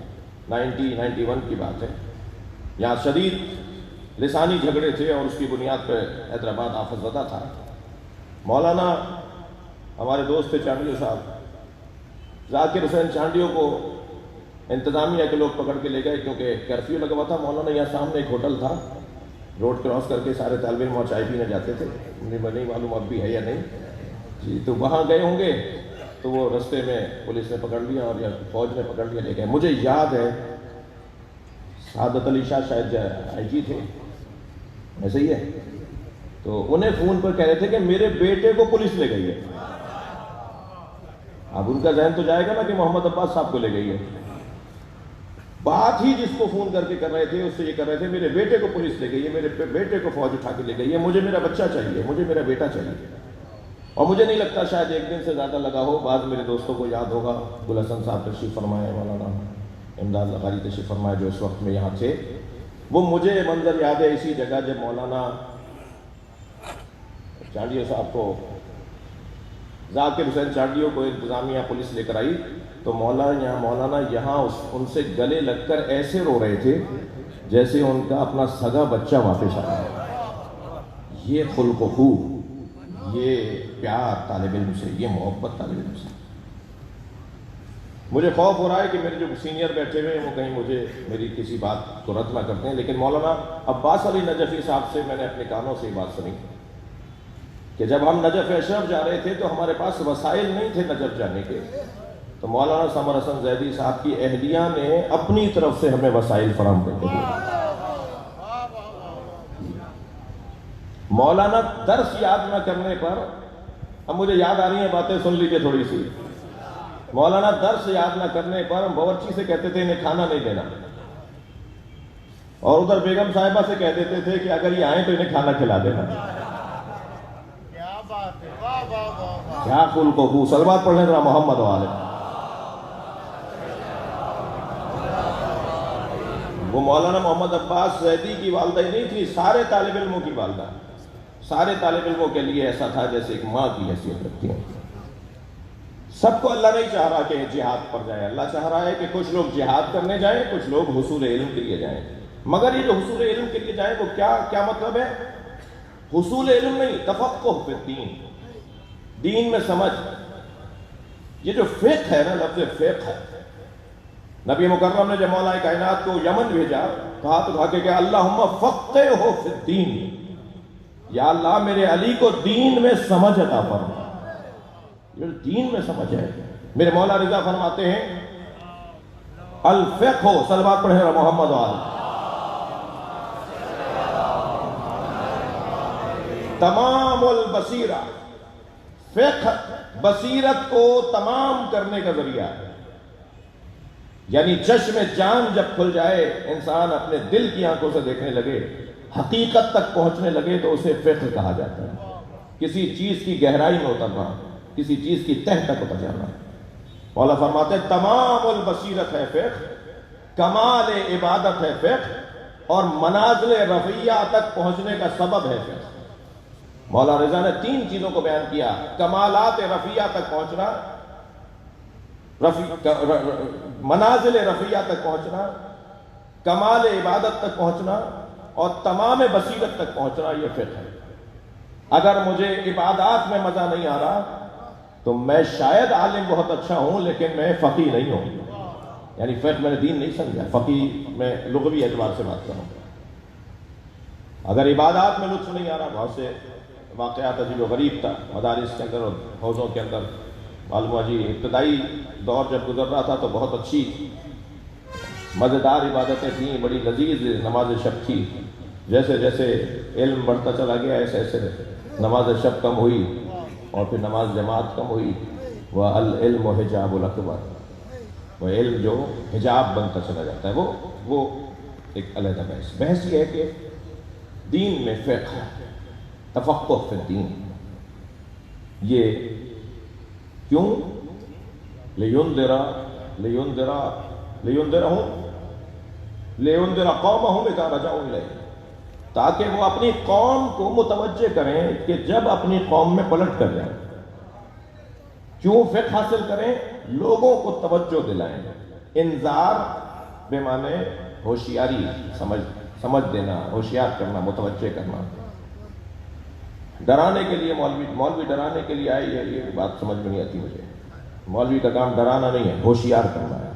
91 کی بات ہے. یہاں شدید لسانی جھگڑے تھے اور اس کی بنیاد پہ حیدرآباد آفت زدہ تھا. مولانا ہمارے دوست تھے چانڈیو صاحب، ذاکر حسین چانڈیو کو انتظامیہ کے لوگ پکڑ کے لے گئے کیونکہ کرفیو لگا ہوا تھا. مولانا یہاں سامنے ایک ہوٹل تھا، روڈ کراس کر کے سارے طالب علم چائے پینے جاتے تھے. مجھے نہیں معلوم اب بھی ہے یا نہیں جی. تو وہاں گئے ہوں گے تو وہ رستے میں پولیس نے پکڑ لیا اور یا فوج نے پکڑ لیا، لے گئے. مجھے یاد ہے سعادت علی شاہ شاید آئی جی تھے، ایسے ہی ہے. تو انہیں فون پر کہہ رہے تھے کہ میرے بیٹے کو پولیس لے گئی ہے. اب ان کا ذہن تو جائے گا نا کہ محمد عباس صاحب کو لے گئی ہے. بات ہی جس کو فون کر کے کر رہے تھے اس سے یہ کر رہے تھے میرے بیٹے کو پولیس لے گئی ہے، میرے بیٹے کو فوج اٹھا کے لے گئی ہے، مجھے میرا بچہ چاہیے، مجھے میرا بیٹا چاہیے. اور مجھے نہیں لگتا شاید ایک دن سے زیادہ لگا ہو. بعض میرے دوستوں کو یاد ہوگا، گل حسن صاحب تشریف فرمائے، مولانا امداد لغاری تشریف فرمائے جو اس وقت میں یہاں تھے. وہ مجھے منظر یاد ہے اسی جگہ جب مولانا چانڈیو صاحب کو ذاکر حسین چاٹیوں کو انتظامیہ پولیس لے کر آئی تو مولانا یہاں ان سے گلے لگ کر ایسے رو رہے تھے جیسے ان کا اپنا سگا بچہ واپس آ رہا ہے۔ یہ خلق و خو، یہ پیار طالب علم سے، یہ محبت طالب علم سے۔ مجھے خوف ہو رہا ہے کہ میرے جو سینئر بیٹھے ہوئے ہیں وہ کہیں مجھے میری کسی بات کو رد نہ کرتے ہیں، لیکن مولانا عباس علی نجفی صاحب سے میں نے اپنے کانوں سے یہ بات سنی کہ جب ہم نجف اشرف جا رہے تھے تو ہمارے پاس وسائل نہیں تھے نجف جانے کے، تو مولانا سمر حسن زیدی صاحب کی اہلیہ نے اپنی طرف سے ہمیں وسائل فراہم کر کے دیے۔ مولانا درس یاد نہ کرنے پر، اب مجھے یاد آ رہی ہیں باتیں، سن لیجیے تھوڑی سی۔ مولانا درس یاد نہ کرنے پر باورچی سے کہتے تھے انہیں کھانا نہیں دینا، اور ادھر بیگم صاحبہ سے کہہ دیتے تھے کہ اگر یہ آئیں تو انہیں کھانا کھلا دینا۔ کیا خلق و خو! صلوات پڑھیں ذرا محمد والے۔ وہ مولانا محمد عباس زیدی کی والدہ ہی نہیں تھی، سارے طالب علموں کی والدہ، سارے طالب علموں کے لیے ایسا تھا جیسے ایک ماں کی حیثیت رکھتی ہے۔ سب کو اللہ نہیں چاہ رہا کہ جہاد پر جائے، اللہ چاہ رہا ہے کہ کچھ لوگ جہاد کرنے جائیں، کچھ لوگ حصول علم کے لیے جائیں۔ مگر یہ جو حصول علم کے لیے جائیں وہ کیا مطلب ہے؟ حصول علم نہیں، تفقہ فی الدین، دین میں سمجھ۔ یہ جو فقہ ہے نا، لفظ فقہ ہے، نبی مکرم نے جب مولا کائنات کو یمن بھیجا، کہا کہ اللہم فقہہ فی الدین، یا اللہ میرے علی کو دین میں سمجھ عطا فرما۔ یہ دین میں سمجھ ہے۔ میرے مولا رضا فرماتے ہیں الفقہ، صلوات پڑھیں محمد وآل، تمام البصیرہ، فقہ بصیرت کو تمام کرنے کا ذریعہ ہے۔ یعنی چشم جان جب کھل جائے، انسان اپنے دل کی آنکھوں سے دیکھنے لگے، حقیقت تک پہنچنے لگے، تو اسے فقہ کہا جاتا ہے۔ کسی چیز کی گہرائی میں اترنا، کسی چیز کی تہ تک اتر جانا۔ مولا فرماتے ہیں تمام البصیرت ہے فقہ، کمال عبادت ہے فقہ، اور منازل رفیع تک پہنچنے کا سبب ہے فقہ۔ مولا رضا نے 3 چیزوں کو بیان کیا: کمالات رفیع تک پہنچنا، منازل رفیع تک پہنچنا، کمال عبادت تک پہنچنا، اور تمام بصیرت تک پہنچنا، یہ فقہ ہے۔ اگر مجھے عبادات میں مزہ نہیں آ رہا تو میں شاید عالم بہت اچھا ہوں لیکن میں فقیہ نہیں ہوں، یعنی فقہ میں نے دین نہیں سمجھا، فقیہ میں لغوی اعتبار سے بات کروں۔ اگر عبادات میں لطف نہیں آ رہا، بہت سے واقعات عجیب و غریب تھا مدارس کے اندر اور حوضوں کے اندر، معلوم ہوا جی ابتدائی دور جب گزر رہا تھا تو بہت اچھی مزیدار عبادتیں تھیں، بڑی لذیذ نماز شب تھی۔ جیسے جیسے علم بڑھتا چلا گیا ایسے ایسے نماز شب کم ہوئی اور پھر نماز جماعت کم ہوئی۔ وَالْعِلْمُ حِجَابُ الْأَكْبَرُ، وہ علم جو حجاب بنتا چلا جاتا ہے، وہ ایک علیحدہ بحث یہ ہے کہ دین میں فقہ، تفقہ فی الدین، یہ کیوں؟ لِيُنذِرَ قَوْمَهُمْ إِذَا رَجَعُوا إِلَيْهِ، تاکہ وہ اپنی قوم کو متوجہ کریں کہ جب اپنی قوم میں پلٹ کر جائیں۔ کیوں فقہ حاصل کریں؟ لوگوں کو توجہ دلائیں۔ انذار بے معنی ہوشیاری، سمجھ دینا، ہوشیار کرنا، متوجہ کرنا۔ ڈرانے کے لیے مولوی ڈرانے کے لیے آئے، یہ بات سمجھ میں نہیں آتی مجھے۔ مولوی کا کام ڈرانا نہیں ہے، ہوشیار کرنا ہے۔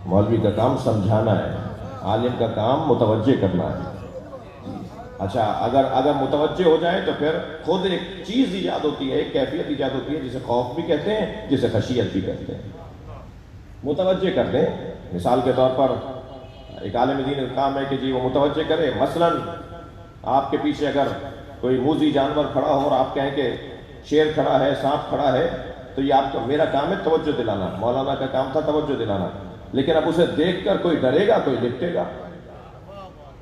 مولوی کا کام سمجھانا ہے، عالم کا کام متوجہ کرنا ہے۔ اچھا، اگر متوجہ ہو جائیں تو پھر خود ایک چیز ایجاد ہوتی ہے، ایک کیفیت ایجاد ہوتی ہے جسے خوف بھی کہتے ہیں، جسے خشیت بھی کہتے ہیں۔ متوجہ کر دیں، مثال کے طور پر ایک عالم دین کا کام ہے کہ جی وہ متوجہ کرے۔ مثلاً آپ کے پیچھے اگر کوئی موذی جانور کھڑا ہو اور آپ کہیں کہ شیر کھڑا ہے، سانپ کھڑا ہے، تو یہ آپ کا، میرا کام ہے توجہ دلانا۔ مولانا کا کام تھا توجہ دلانا، لیکن اب اسے دیکھ کر کوئی ڈرے گا، کوئی لپٹے گا،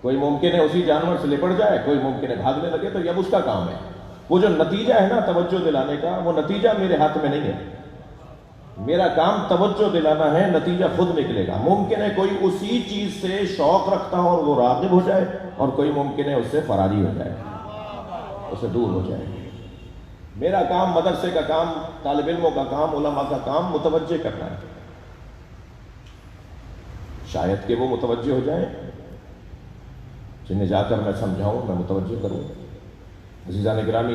کوئی ممکن ہے اسی جانور سے لپٹ جائے، کوئی ممکن ہے بھاگنے لگے، تو یہ اب اس کا کام ہے۔ وہ جو نتیجہ ہے نا توجہ دلانے کا، وہ نتیجہ میرے ہاتھ میں نہیں ہے۔ میرا کام توجہ دلانا ہے، نتیجہ خود نکلے گا۔ ممکن ہے کوئی اسی چیز سے شوق رکھتا ہو اور وہ راغب ہو جائے، اور کوئی ممکن ہے اس سے فراری ہو جائے، اسے دور ہو جائے۔ میرا کام، مدرسے کا کام، طالب علموں کا کام، علماء کا کام متوجہ کرنا ہے، شاید کہ وہ متوجہ ہو جائیں، جنہیں جا کر میں سمجھاؤں، میں متوجہ کروں۔ عزیزان گرامی،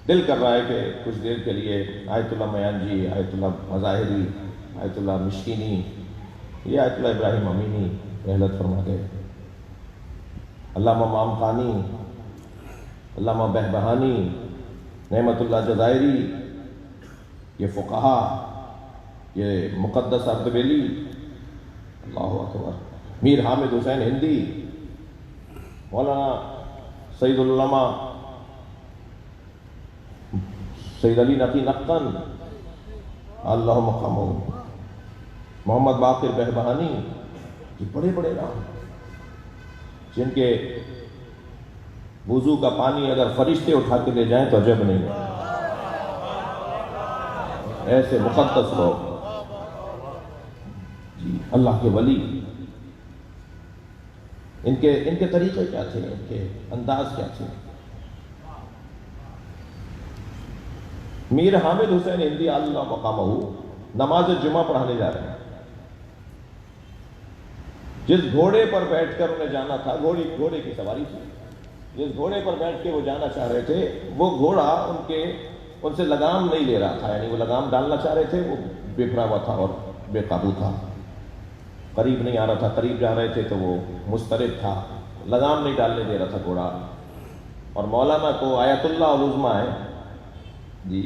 دل کر رہا ہے کہ کچھ دیر کے لیے آیت اللہ میانجی، آیت اللہ مظاہری، آیت اللہ مشکینی، یہ آیت اللہ ابراہیم امینی رحلت فرما گئے، علامہ مامقانی، علامہ بہبہانی، نعمت اللہ جزائری، یہ فقہا، یہ مقدس اردبیلی، اللہ اکبر، میر حامد حسین ہندی، مولانا سید العلماء سید علی نقی نقن، اللہ مقامہ، محمد باقر بہبہانی، یہ بڑے بڑے نام جن کے وضو کا پانی اگر فرشتے اٹھا کے لے جائیں تو عجب نہیں ہے، ایسے مقدس لوگ، جی اللہ کے ولی، ان کے طریقے کیا تھے، ان کے انداز کیا تھے۔ میر حامد حسین ہندی اللہ مقامہ نماز جمعہ پڑھانے جا رہے ہیں، جس گھوڑے پر بیٹھ کر انہیں جانا تھا، گھوڑے کی سواری تھی، جس گھوڑے پر بیٹھ کے وہ جانا چاہ رہے تھے، وہ گھوڑا ان سے لگام نہیں لے رہا تھا، یعنی وہ لگام ڈالنا چاہ رہے تھے، وہ بکھرا ہوا تھا اور بے قابو تھا، قریب نہیں آ رہا تھا، قریب جا رہے تھے تو وہ مضطرب تھا، لگام نہیں ڈالنے دے رہا تھا گھوڑا۔ اور مولانا کو آیت اللہ العظمیٰ ہے جی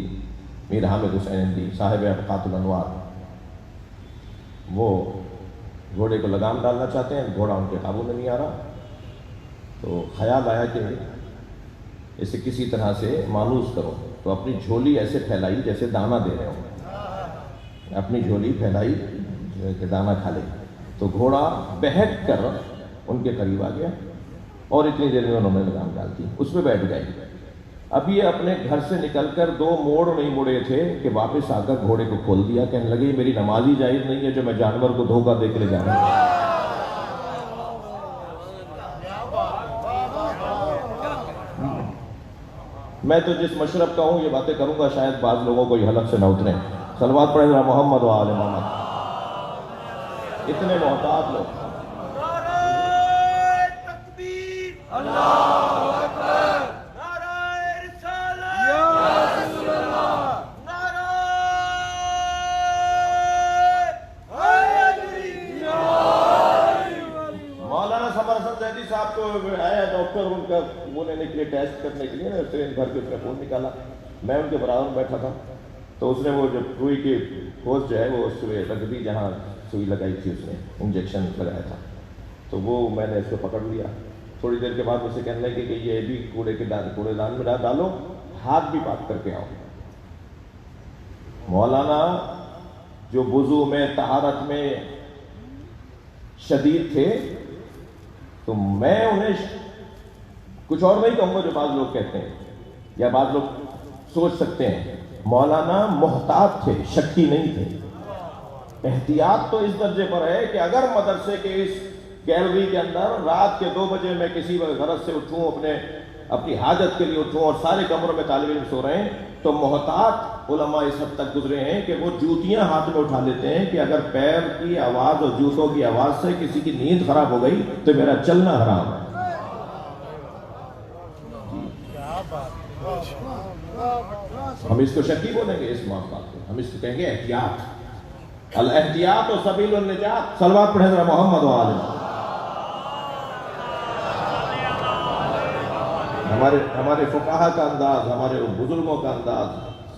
میر حامد حسین ہندی صاحب ابقات الانوار، وہ گھوڑے کو لگام ڈالنا چاہتے ہیں، گھوڑا ان کے قابو میں نہیں آ رہا، تو خیال آیا کہ اسے کسی طرح سے مانوس کرو، تو اپنی جھولی ایسے پھیلائی جیسے دانہ دے رہے ہوں، اپنی جھولی پھیلائی کہ دانہ کھا لے، تو گھوڑا بہک کر ان کے قریب آ گیا اور اتنی دیر میں انہوں نے لگام ڈال دی، اس پہ بیٹھ گئے۔ اب یہ اپنے گھر سے نکل کر 2 موڑ نہیں مڑے تھے کہ واپس آ کر گھوڑے کو کھول دیا، کہنے لگے میری نماز ہی جائز نہیں ہے جو میں جانور کو دھوکہ دے کے لے جا رہا ہوں۔ میں تو جس مشرب کا ہوں یہ باتیں کروں گا، شاید بعض لوگوں کو یہ حلق سے نہ اتریں، صلوات پڑھیں ذرا محمد و آل محمد۔ اتنے محتاط لوگ، نعرہ تکبیر، اللہ اکبر، نعرہ رسالت، یا رسول اللہ، نعرہ حیدری، مولانا سمر حسن زیدی صاحب کو آیا ڈاکٹر ان کا وہ لینے کے لیے ٹیسٹ کرنے کے لیے، ٹرین بھر کے اس نے خون نکالا، میں ان کے برابر میں بیٹھا تھا، تو اس نے وہ جو روئی کی ٹھوس جو ہے وہ اس پہ رکھ دی جہاں سوئی لگائی تھی، اس نے انجیکشن لگایا تھا، تو وہ میں نے اس کو پکڑ لیا، تھوڑی دیر کے بعد اسے کہنے لگے کہ یہ بھی کوڑے دان میں ڈالو، ہاتھ بھی پاک کر کے آؤ۔ مولانا جو وضو میں طہارت میں شدید تھے، تو میں انہیں کچھ اور نہیں کہوں گا جو بعض لوگ کہتے ہیں یا بعض لوگ سوچ سکتے ہیں، مولانا محتاط تھے، شکی نہیں تھے۔ احتیاط تو اس درجے پر ہے کہ اگر مدرسے کے اس گیلری کے اندر رات کے 2 بجے میں کسی غرض سے اٹھوں، اپنی حاجت کے لیے اٹھوں اور سارے کمروں میں طالب علم سو رہے ہیں، تو محتاط علماء اس حد تک گزرے ہیں کہ وہ جوتیاں ہاتھ میں اٹھا لیتے ہیں کہ اگر پیر کی آواز اور جوتوں کی آواز سے کسی کی نیند خراب ہو گئی تو میرا چلنا حرام ہے۔ ہم اس کو شکی بولیں گے، اس معاملات کو ہم اس کو کہیں گے احتیاط، الاحتیاط و سبیل النجات۔ صلوات پڑھیں ذرا محمد و آل محمد۔ ہمارے فقہا کا انداز، ہمارے بزرگوں کا انداز،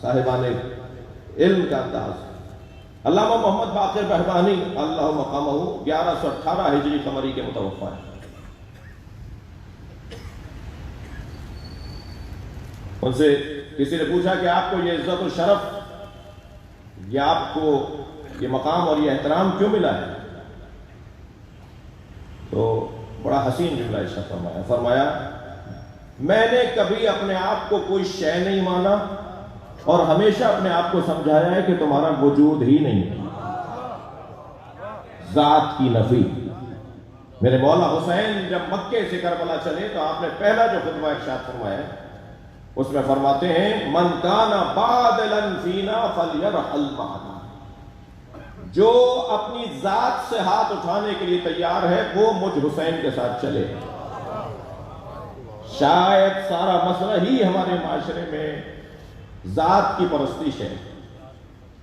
صاحبان علم کا انداز۔ علامہ محمد باقر بہبہانی اللہ مقامہ 1118 ہجری قمری کے متوفا ہے۔ ان سے کسی نے پوچھا کہ آپ کو یہ عزت و شرف، یہ آپ کو یہ مقام اور یہ احترام کیوں ملا ہے؟ تو بڑا حسین جملہ ارشاد فرمایا میں نے کبھی اپنے آپ کو کوئی شے نہیں مانا اور ہمیشہ اپنے آپ کو سمجھایا ہے کہ تمہارا وجود ہی نہیں ہے، ذات کی نفی۔ میرے مولا حسین جب مکے سے کربلا چلے تو آپ نے پہلا جو خطبہ ارشاد فرمایا اس میں فرماتے ہیں من کان بادلا فینا فلیرحل معنا، جو اپنی ذات سے ہاتھ اٹھانے کے لیے تیار ہے وہ مجھ حسین کے ساتھ چلے۔ شاید سارا مسئلہ ہی ہمارے معاشرے میں ذات کی پرستش ہے،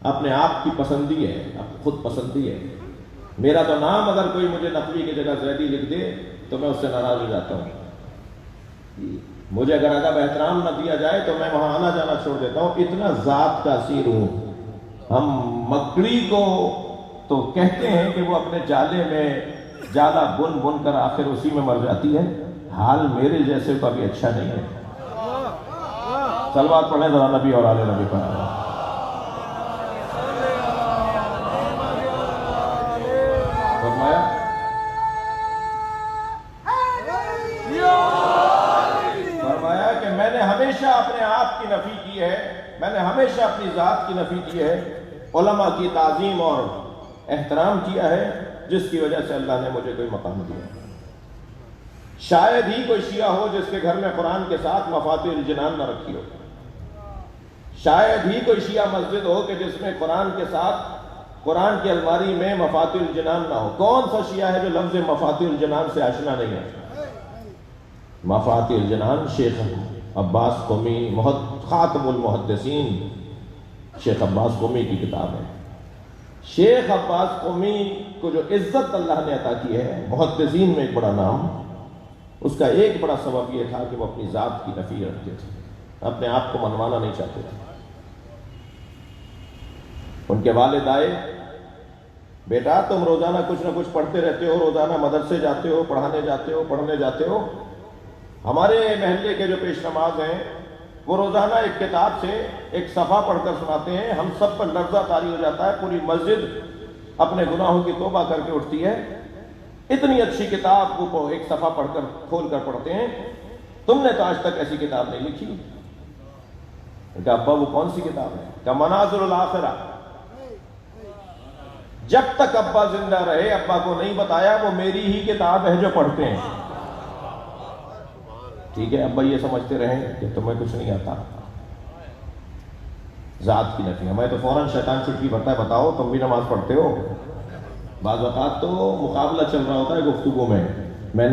اپنے آپ کی پسندی ہے، خود پسندی ہے۔ میرا تو نام اگر کوئی مجھے نقوی کی جگہ زیدی لکھ دے تو میں اس سے ناراض ہو جاتا ہوں۔ مجھے اگر ادب احترام نہ دیا جائے تو میں وہاں آنا جانا چھوڑ دیتا ہوں، اتنا ذات کا اسیر ہوں۔ ہم مکڑی کو تو کہتے ہیں کہ وہ اپنے جالے میں جالا بن بن کر آخر اسی میں مر جاتی ہے، حال میرے جیسے کا بھی اچھا نہیں ہے۔ صلوات پڑھیں ذرا نبی اور آل نبی پر۔ فرمایا کہ میں نے ہمیشہ اپنے آپ کی نفی کی ہے، میں نے ہمیشہ اپنی ذات کی نفی کی ہے، علماء کی تعظیم اور احترام کیا ہے، جس کی وجہ سے اللہ نے مجھے کوئی مقام دیا۔ شاید ہی کوئی شیعہ ہو جس کے گھر میں قرآن کے ساتھ مفاتیح الجنان نہ رکھی ہو، شاید ہی کوئی شیعہ مسجد ہو کہ جس میں قرآن کے ساتھ قرآن کی الماری میں مفاتیح الجنان نہ ہو۔ کون سا شیعہ ہے جو لفظ مفاتیح الجنان سے آشنا نہیں ہے؟ مفاتیح الجنان شیخ عباس قمی، خاتم المحدثین شیخ عباس قمی کی کتاب ہے۔ شیخ عباس قمی کو جو عزت اللہ نے عطا کی ہے، محدثین میں ایک بڑا نام، اس کا ایک بڑا سبب یہ تھا کہ وہ اپنی ذات کی نفی رکھتے تھے، اپنے آپ کو منوانا نہیں چاہتے تھے۔ ان کے والد آئے، بیٹا تم روزانہ کچھ نہ کچھ پڑھتے رہتے ہو، روزانہ مدرسے جاتے ہو، پڑھانے جاتے ہو، پڑھنے جاتے ہو، ہمارے محلے کے جو پیش نماز ہیں وہ روزانہ ایک کتاب سے ایک صفحہ پڑھ کر سناتے ہیں، ہم سب پر لرزہ طاری ہو جاتا ہے، پوری مسجد اپنے گناہوں کی توبہ کر کے اٹھتی ہے۔ اتنی اچھی کتاب کو ایک صفحہ پڑھ کر کھول کر پڑھتے ہیں، تم نے تو آج تک ایسی کتاب نہیں لکھی۔ کہا ابا وہ کون سی کتاب ہے؟ کہا مناظر الآخرہ۔ جب تک ابا زندہ رہے ابا کو نہیں بتایا وہ میری ہی کتاب ہے جو پڑھتے ہیں۔ ٹھیک ہے، ابا یہ سمجھتے رہیں کہ تمہیں کچھ نہیں آتا، ذات کی نفی۔ ہمیں تو فوراً شیطان چٹکی بھرتا ہے، بتاؤ تم بھی نماز پڑھتے ہو؟ بعض اوقات تو مقابلہ چل رہا ہوتا ہے گفتگو میں، میں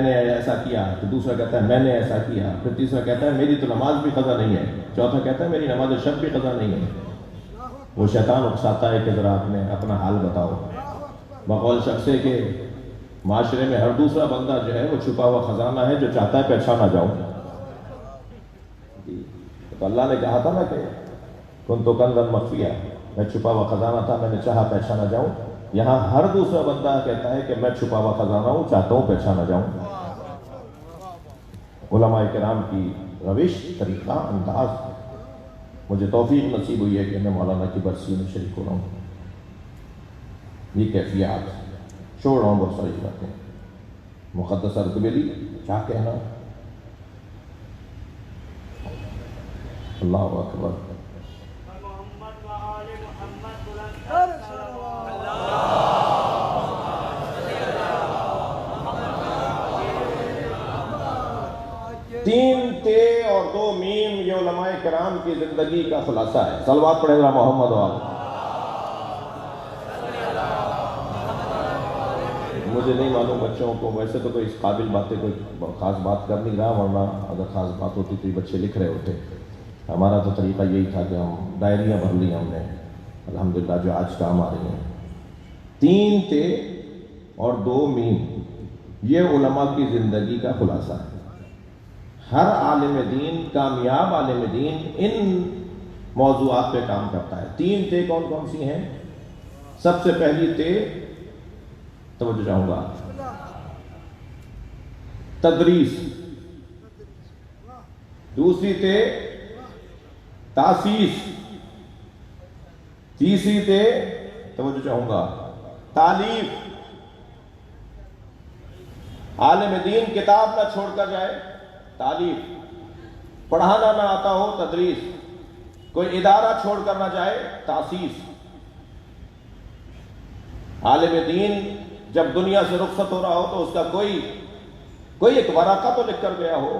نے ایسا کیا، تو دوسرا کہتا ہے میں نے ایسا کیا، پھر تیسرا کہتا ہے میری تو نماز بھی قضا نہیں ہے، چوتھا کہتا ہے میری نماز شب بھی قضا نہیں ہے۔ وہ شیطان اکساتا ہے کہ ذرا اپنا حال بتاؤ۔ بقول شخصے کے معاشرے میں ہر دوسرا بندہ جو ہے وہ چھپا ہوا خزانہ ہے جو چاہتا ہے پہچانا جاؤں۔ تو اللہ نے کہا تھا نا کہ کنت کنزا مخفیہ، میں چھپا ہوا خزانہ تھا، میں نے چاہا پہچانا جاؤں۔ یہاں ہر دوسرا بندہ کہتا ہے کہ میں چھپا ہوا خزانہ ہوں، چاہتا ہوں پہچانا جاؤں۔ علماء کرام کی روش، طریقہ، انداز، مجھے توفیق نصیب ہوئی ہے کہ میں مولانا کی برسی میں شریک ہو رہا ہوں۔ یہ کیفیات چھوڑ رہا ہوں، بہت ساری باتیں مقدس ارکبیلی کیا کہنا۔ اللہ اکبر۔ تین تے اور دو میم یہ علماء کرام کی زندگی کا خلاصہ ہے۔ صلوات پڑھیں ذرا محمد وآل۔ مجھے نہیں معلوم بچوں کو، ویسے تو کوئی اس قابل باتیں کوئی خاص بات کر نہیں رہا، ورنہ اگر خاص بات ہوتی تو یہ بچے لکھ رہے ہوتے۔ ہمارا تو طریقہ یہی تھا کہ ہم ڈائریاں بھر لی ہم نے، الحمدللہ جو آج کام آ رہی ہیں۔ تین تے اور دو میم یہ علماء کی زندگی کا خلاصہ ہے۔ ہر عالم دین، کامیاب عالم دین ان موضوعات پہ کام کرتا ہے۔ تین تے کون کون سی ہیں؟ سب سے پہلی تے توجہ چاہوں گا، تدریس۔ دوسری تے تاسیس۔ تیسری تے توجہ چاہوں گا تعلیم۔ عالم دین کتاب نہ چھوڑ کر جائے، تعلیم، پڑھانا نہ آتا ہو، تدریس، کوئی ادارہ چھوڑ کر نہ جائے، تاسیس۔ عالم دین جب دنیا سے رخصت ہو رہا ہو تو اس کا کوئی ایک ورقہ تو لکھ کر گیا ہو،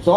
100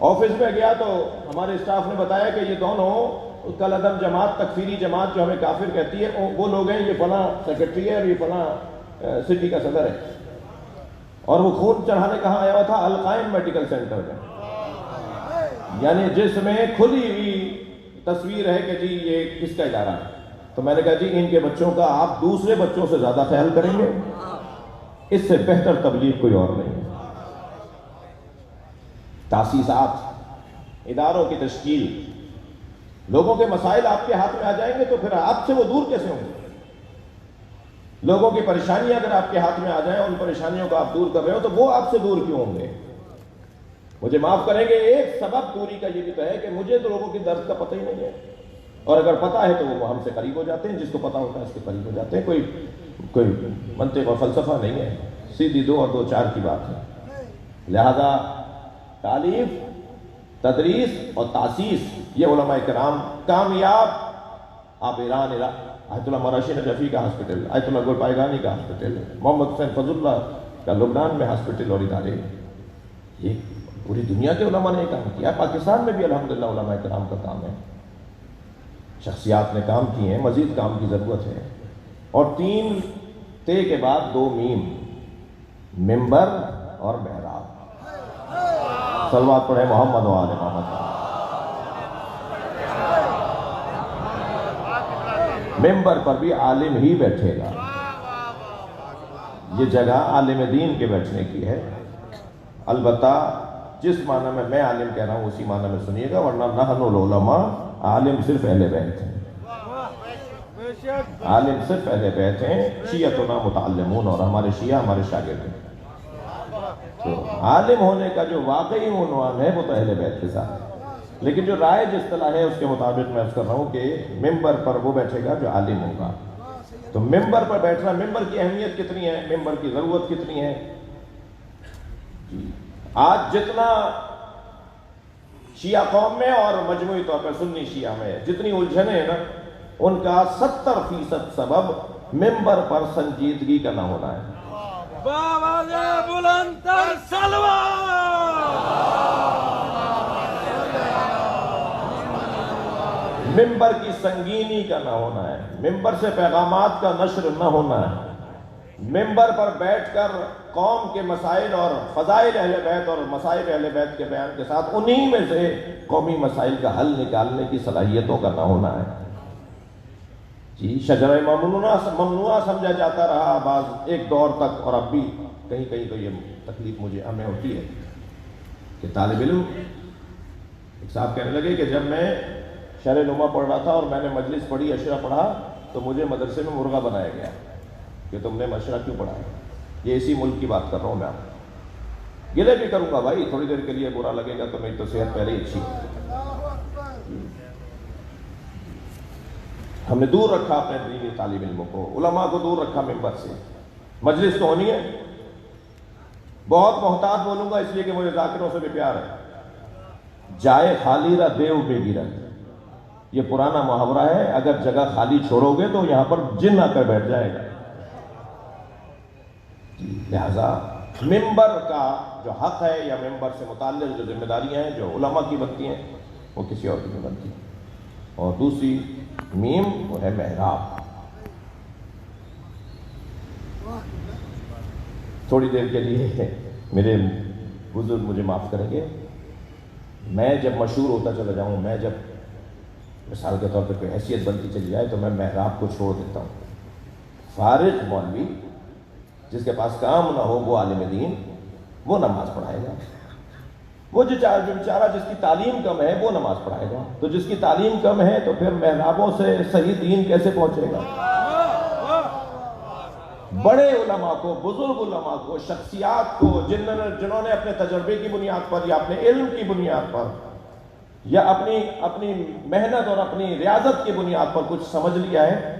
آفس میں گیا تو ہمارے اسٹاف نے بتایا کہ یہ دونوں کل عدم جماعت، تکفیری جماعت جو ہمیں کافر کہتی ہے، وہ لوگ ہیں، یہ فلاں سیکرٹری ہے اور یہ فلاں سٹی کا صدر ہے. اور وہ خون چڑھانے کہاں آیا ہوا تھا؟ القائم میڈیکل سینٹر میں، یعنی جس میں کھلی ہوئی تصویر ہے کہ جی یہ کس کا ادارہ ہے. تو میں نے کہا جی ان کے بچوں کا آپ دوسرے بچوں سے زیادہ خیال کریں گے، اس سے بہتر تبلیغ کوئی اور نہیں ہے. تاسیسات، اداروں کی تشکیل، لوگوں کے مسائل آپ کے ہاتھ میں آ جائیں گے تو پھر آپ سے وہ دور کیسے ہوں گے؟ لوگوں کی پریشانیاں اگر آپ کے ہاتھ میں آ جائیں، ان پریشانیوں کو آپ دور کر رہے ہو تو وہ آپ سے دور کیوں ہوں گے؟ مجھے معاف کریں گے، ایک سبب دوری کا یہ بھی تو ہے کہ مجھے تو لوگوں کی درد کا پتہ ہی نہیں ہے، اور اگر پتہ ہے تو وہ ہم سے قریب ہو جاتے ہیں، جس کو پتہ ہوتا ہے اس کے قریب ہو جاتے ہیں. کوئی منطق اور فلسفہ نہیں ہے، سیدھی 2 اور 2 4 کی بات ہے. لہذا تعلیف، تدریس اور تاسیس، یہ علماء کرام کامیاب. آپ ایران آیت اللہ مراشی نجفی کا ہاسپٹل، آیت اللہ گل پائیگانی کا ہاسپٹل، محمد حسین فضل اللہ کا لبنان میں ہاسپٹل اور ادارے، یہ پوری دنیا کے علماء نے کام کیا. پاکستان میں بھی الحمدللہ علماء کرام کا کام ہے، شخصیات نے کام کیے ہیں، مزید کام کی ضرورت ہے. اور 3 تے کے بعد 2 میم، ممبر اور محراب. صلوات پڑھے محمد و آل محمد. ممبر پر بھی عالم ہی بیٹھے گا، یہ جگہ عالم دین کے بیٹھنے کی ہے. البتہ جس معنی میں میں عالم کہہ رہا ہوں اسی معنی میں سنیے گا، ورنہ نحن العلماء، عالم صرف اہل بیت ہیں، عالم صرف اہل بیت ہیں. شیعتنا متعلمون، اور ہمارے شیعہ ہمارے شاگرد ہیں. تو عالم ہونے کا جو واقعی عنوان ہے وہ تو اہل بیت کے ساتھ ہے. لیکن جو رائج اصطلاح ہے اس کے مطابق میں عرض کر رہا ہوں کہ ممبر پر وہ بیٹھے گا جو عالم ہوگا. تو ممبر پر بیٹھنا، ممبر کی اہمیت کتنی ہے، ممبر کی ضرورت کتنی ہے. آج جتنا شیعہ قوم میں اور مجموعی طور پر سنی شیعہ میں جتنی الجھنیں ہیں نا، ان کا 70% سبب ممبر پر سنجیدگی کا نہ ہونا ہے. بلندتر سلوات. ممبر کی سنگینی کا نہ ہونا ہے، ممبر سے پیغامات کا نشر نہ ہونا ہے. ممبر پر بیٹھ کر قوم کے مسائل اور فضائل اہل بیت اور مسائل اہل بیت کے بیان کے ساتھ انہی میں سے قومی مسائل کا حل نکالنے کی صلاحیتوں کا نہ ہونا ہے. جی شجرہ ممنوعہ سمجھا جاتا رہا بعض ایک دور تک، اور اب بھی کہیں کہیں تو یہ تکلیف ہمیں ہوتی ہے کہ طالب علم، ایک صاحب کہنے لگے کہ جب میں شرح نما پڑھ رہا تھا اور میں نے مجلس پڑھی، اشرا پڑھا، تو مجھے مدرسے میں مرغا بنایا گیا کہ تم نے اشرا کیوں پڑھا ہے. یہ اسی ملک کی بات کر رہا ہوں میں. آپ گلے بھی کروں گا بھائی، تھوڑی دیر کے لیے برا لگے گا تو میری تو صحت پہلے ہی اچھی ہے. ہم نے دور رکھا اپنے دینی طالب علموں کو، علماء کو دور رکھا ممبر سے. مجلس تو ہونی ہے. بہت محتاط بولوں گا اس لیے کہ مجھے ذاکروں سے بھی پیار ہے. جائے خالی رہ دیو بے گرد، یہ پرانا محاورہ ہے. اگر جگہ خالی چھوڑو گے تو یہاں پر جن آ کر بیٹھ جائے گا. لہذا ممبر کا جو حق ہے یا ممبر سے متعلق جو ذمہ داریاں ہیں جو علماء کی بنتی ہیں وہ کسی اور کی نہیں بنتی. اور دوسری میم وہ ہے محراب. تھوڑی دیر کے لیے میرے بزرگ مجھے معاف کریں گے، میں جب مشہور ہوتا چلا جاؤں، میں جب مثال کے طور پر کوئی حیثیت بنتی چلی جائے تو میں محراب کو چھوڑ دیتا ہوں. فارغ مولوی جس کے پاس کام نہ ہو وہ عالم دین، وہ نماز پڑھائے گا. وہ جو بیچارہ جس کی تعلیم کم ہے وہ نماز پڑھائے گا. تو جس کی تعلیم کم ہے تو پھر محرابوں سے صحیح دین کیسے پہنچے گا؟ بڑے علماء کو، بزرگ علماء کو، شخصیات کو جنہوں نے اپنے تجربے کی بنیاد پر یا اپنے علم کی بنیاد پر یا اپنی محنت اور اپنی ریاضت کی بنیاد پر کچھ سمجھ لیا ہے،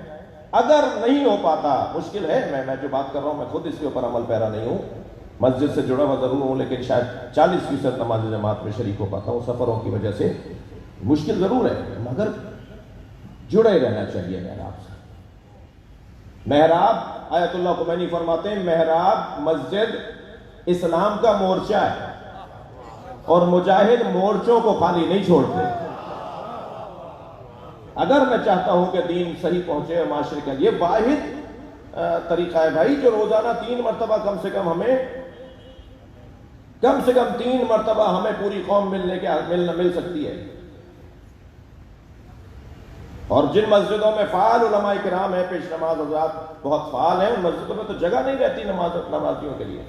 اگر نہیں ہو پاتا، مشکل ہے. میں جو بات کر رہا ہوں میں خود اس کے اوپر عمل پیرا نہیں ہوں، مسجد سے جڑا ہوا ضرور ہوں، لیکن شاید 40% نماز جماعت میں شریک ہو پاتا ہوں سفروں کی وجہ سے. مشکل ضرور ہے مگر جڑے رہنا چاہیے محراب سے. محراب آیت اللہ خمینی فرماتے ہیں محراب مسجد اسلام کا مورچہ ہے. اور مجاہد مورچوں کو خالی نہیں چھوڑتے. اگر میں چاہتا ہوں کہ دین صحیح پہنچے معاشرے کا، یہ واحد طریقہ ہے بھائی جو روزانہ 3 مرتبہ کم سے کم 3 مرتبہ ہمیں پوری قوم مل سکتی ہے. اور جن مسجدوں میں فعال علماء کرام ہیں، پیش نماز حضرات بہت فعال ہیں، ان مسجدوں میں تو جگہ نہیں رہتی نمازیوں کے لیے.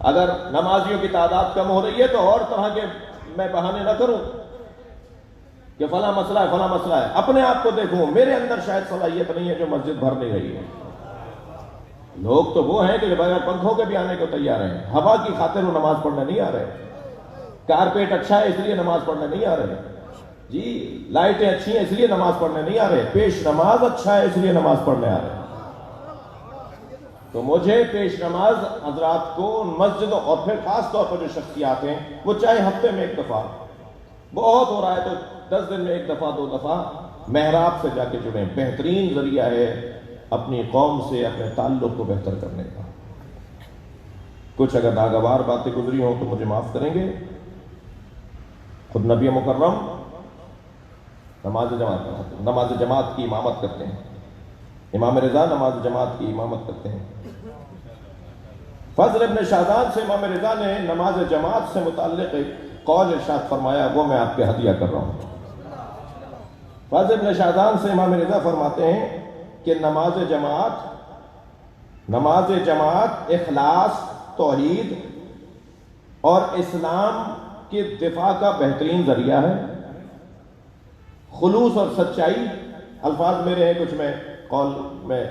اگر نمازیوں کی تعداد کم ہو رہی ہے تو اور طرح کے میں بہانے نہ کروں کہ فلاں مسئلہ ہے فلاں مسئلہ ہے. اپنے آپ کو دیکھوں، میرے اندر شاید صلاحیت نہیں ہے جو مسجد بھر نہیں رہی ہے. لوگ تو وہ ہیں کہ بغیر پنکھوں کے بھی آنے کو تیار ہیں. ہوا کی خاطر وہ نماز پڑھنے نہیں آ رہے. کارپیٹ اچھا ہے اس لیے نماز پڑھنے نہیں آ رہے. جی لائٹیں اچھی ہیں اس لیے نماز پڑھنے نہیں آ رہے. پیش نماز اچھا ہے اس لیے نماز پڑھنے آ رہے. تو مجھے پیش نماز حضرات کو مسجدوں، اور پھر خاص طور پر جو شخصیات ہیں وہ چاہے ہفتے میں 1 دفعہ، بہت ہو رہا ہے تو 10 دن میں 1 دفعہ 2 دفعہ محراب سے جا کے جڑیں. بہترین ذریعہ ہے اپنی قوم سے اپنے تعلق کو بہتر کرنے کا. کچھ اگر ناگوار باتیں گزری ہوں تو مجھے معاف کریں گے. خود نبی مکرم نماز جماعت کی امامت کرتے ہیں. امام رضا نماز جماعت کی امامت کرتے ہیں. فضل ابن شاہزان سے امام رضا نے نماز جماعت سے متعلق ایک قول ارشاد فرمایا، وہ میں آپ کے ہدیہ کر رہا ہوں. فضل ابن شاہزان سے امام رضا فرماتے ہیں کہ نماز جماعت اخلاص، توحید اور اسلام کے دفاع کا بہترین ذریعہ ہے. خلوص اور سچائی، الفاظ میرے ہیں کچھ، میں قول میں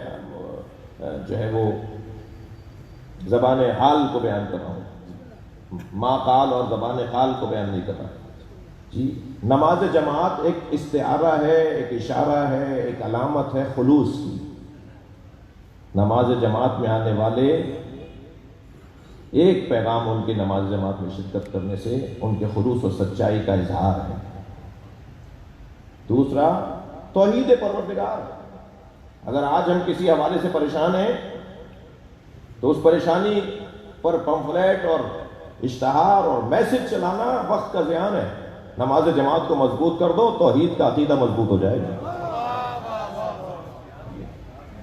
جو ہے وہ زبان حال کو بیان کر رہا ہوں، ما قال اور زبان حال کو بیان نہیں کر رہا. جی نماز جماعت ایک استعارہ ہے، ایک اشارہ ہے، ایک علامت ہے خلوص کی. نماز جماعت میں آنے والے ایک پیغام ان کی نماز جماعت میں شرکت کرنے سے ان کے خلوص و سچائی کا اظہار ہے. دوسرا توحید پروردگار. اگر آج ہم کسی حوالے سے پریشان ہیں تو اس پریشانی پر پمفلیٹ اور اشتہار اور میسج چلانا وقت کا زیان ہے. نماز جماعت کو مضبوط کر دو، توحید کا عقیدہ مضبوط ہو جائے گا.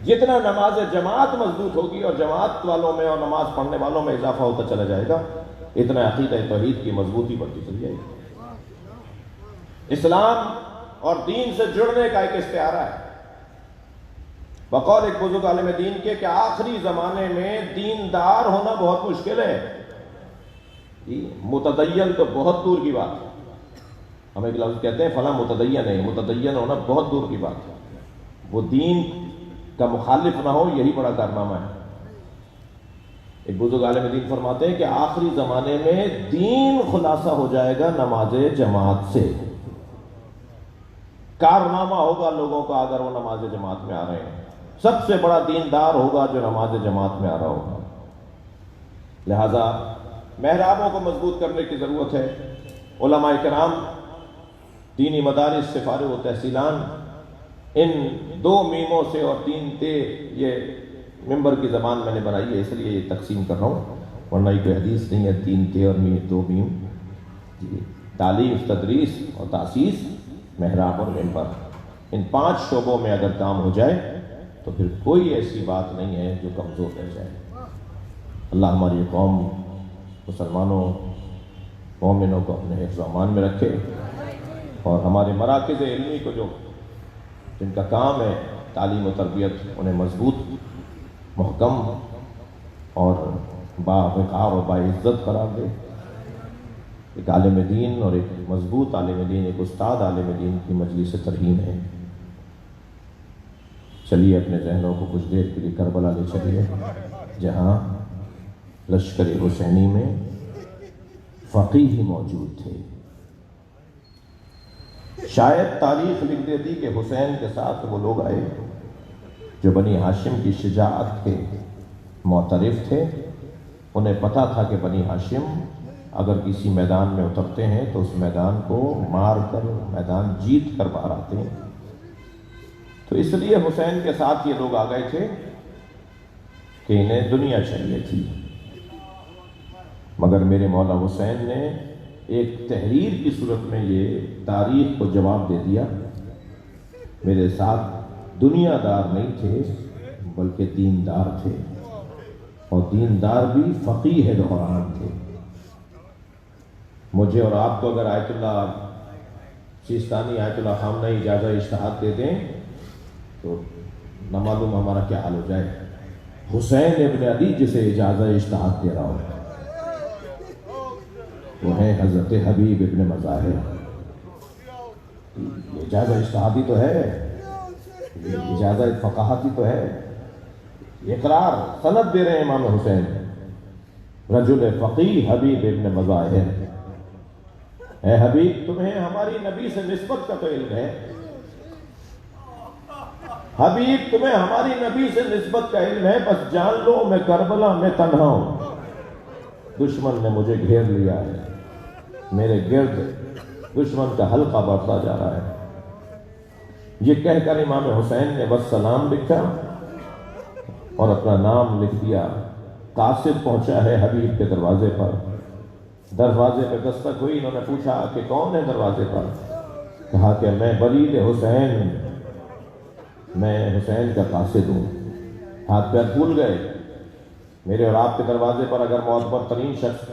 جتنا نماز جماعت مضبوط ہوگی اور جماعت والوں میں اور نماز پڑھنے والوں میں اضافہ ہوتا چلا جائے گا، اتنا عقیدہ توحید کی مضبوطی بڑھتی چلی جائے گی. اسلام اور دین سے جڑنے کا ایک استعارہ ہے. بقول ایک بزرگ عالم دین کے کہ آخری زمانے میں دیندار ہونا بہت مشکل ہے. متدین تو بہت دور کی بات ہے. ہم ایک لفظ کہتے ہیں فلاں متدین ہے، متدین ہونا بہت دور کی بات ہے. وہ دین کا مخالف نہ ہو، یہی بڑا کارنامہ ہے. ایک بزرگ عالم دین فرماتے ہیں کہ آخری زمانے میں دین خلاصہ ہو جائے گا نماز جماعت سے. کارنامہ ہوگا لوگوں کا اگر وہ نماز جماعت میں آ رہے ہیں. سب سے بڑا دیندار ہوگا جو نماز جماعت میں آ رہا ہوگا. لہذا محرابوں کو مضبوط کرنے کی ضرورت ہے. علماء کرام دینی مدارس سے فارغ و تحصیلان ان 2 میموں سے اور 3 تے، یہ ممبر کی زبان میں نے بنائی ہے اس لیے یہ تقسیم کر رہا ہوں، ورنہ یہ کوئی حدیث نہیں ہے. 3 تے اور 2 میم. جی تعلیم، تدریس اور تاسیس، محراب اور ممبر، ان 5 شعبوں میں اگر کام ہو جائے تو پھر کوئی ایسی بات نہیں ہے جو کمزور رہ جائے. اللہ ہماری قوم مسلمانوں مومنوں کو اپنے حفظ و امان میں رکھے، اور ہمارے مراکز علمی کو جن کا کام ہے تعلیم و تربیت، انہیں مضبوط، محکم اور باوقار اور باعزت قرار دے. ایک عالم دین اور ایک مضبوط عالم دین، ایک استاد عالم دین کی مجلس ترہیم ہے. چلیے اپنے ذہنوں کو کچھ دیر کے لیے کربلا لے چلیے، جہاں لشکر حسینی میں فقیہ موجود تھے. شاید تاریخ لکھ دیتی کہ حسین کے ساتھ وہ لوگ آئے جو بنی ہاشم کی شجاعت کے معترف تھے. انہیں پتہ تھا کہ بنی ہاشم اگر کسی میدان میں اترتے ہیں تو اس میدان کو مار کر، میدان جیت کر باہر آتے ہیں. تو اس لیے حسین کے ساتھ یہ لوگ آ گئے تھے کہ انہیں دنیا چاہیے تھی. مگر میرے مولا حسین نے ایک تحریر کی صورت میں یہ تاریخ کو جواب دے دیا، میرے ساتھ دنیا دار نہیں تھے بلکہ دیندار تھے، اور دیندار بھی فقیہ قرآن تھے۔ مجھے اور آپ کو اگر آیت اللہ سیستانی، آیت اللہ خامنہ اجازہ اجتہاد دے دیں تو نہ معلوم ہمارا کیا حال ہو جائے۔ حسین ابن علی جسے اجازہ اجتہاد دے رہا ہو وہ ہے حضرت حبیب ابن مظاہر۔ یہ اجازہ اجتہادی تو ہے، یہ اجازہ فقاہتی تو ہے، اقرار سند دے رہے ہیں امام حسین رجل فقیہ حبیب ابن مظاہر۔ اے حبیب تمہیں ہماری نبی سے نسبت کا تو علم ہے، حبیب تمہیں ہماری نبی سے نسبت کا علم ہے، بس جان لو میں کربلا میں تنہا ہوں، دشمن نے مجھے گھیر لیا ہے، میرے گرد دشمن کا حلقہ بڑھتا جا رہا ہے۔ یہ کہہ کر امام حسین نے بس سلام لکھا اور اپنا نام لکھ دیا۔ قاصد پہنچا ہے حبیب کے دروازے پر، دروازے پہ دستک ہوئی، انہوں نے پوچھا کہ کون ہے دروازے پر؟ کہا کہ میں برید حسین، میں حسین کا قاصد ہوں۔ ہاتھ پیر پھول گئے۔ میرے اور آپ کے دروازے پر اگر معتبر ترین شخص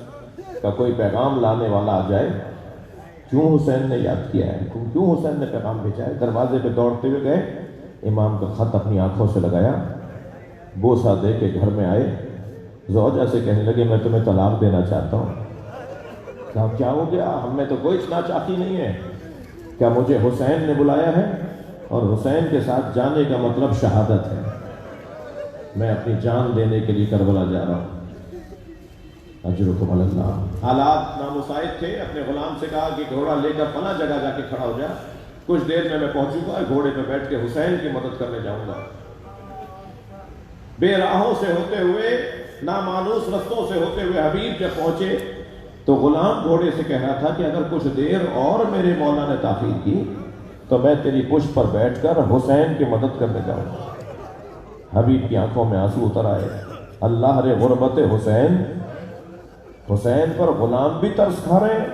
کا کوئی پیغام لانے والا آ جائے، کیوں حسین نے یاد کیا ہے، کیوں حسین نے پیغام بھیجا ہے؟ دروازے پہ دوڑتے ہوئے گئے، امام کا خط اپنی آنکھوں سے لگایا، بوسہ دے کے گھر میں آئے، زوجہ سے کہنے لگے میں تمہیں طلاق دینا چاہتا ہوں۔ کہا کیا ہو گیا؟ ہم میں تو کوئی ناچاقی نہیں ہے، کیا مجھے حسین نے بلایا ہے اور حسین کے ساتھ جانے کا مطلب شہادت ہے، میں اپنی جان دینے کے لیے کربلا جا رہا ہوں۔ اجرکم علی اللہ۔ حالات نامساعد تھے، اپنے غلام سے کہا کہ گھوڑا لے کر فلاں جگہ جا کے کھڑا ہو جا، کچھ دیر میں پہنچوں گا، گھوڑے پہ بیٹھ کے حسین کی مدد کرنے جاؤں گا۔ بے راہوں سے ہوتے ہوئے، نامانوس رستوں سے ہوتے ہوئے حبیب جب پہنچے تو غلام گھوڑے سے کہہ رہا تھا کہ اگر کچھ دیر اور میرے مولا نے تاخیر کی تو میں تیری پشت پر بیٹھ کر حسین کی مدد کرنے جاؤں گا۔ حبیب کی آنکھوں میں آنسو اتر آئے۔ اللہ رے غربت حسین، حسین پر غلام بھی ترس کھا رہے ہیں۔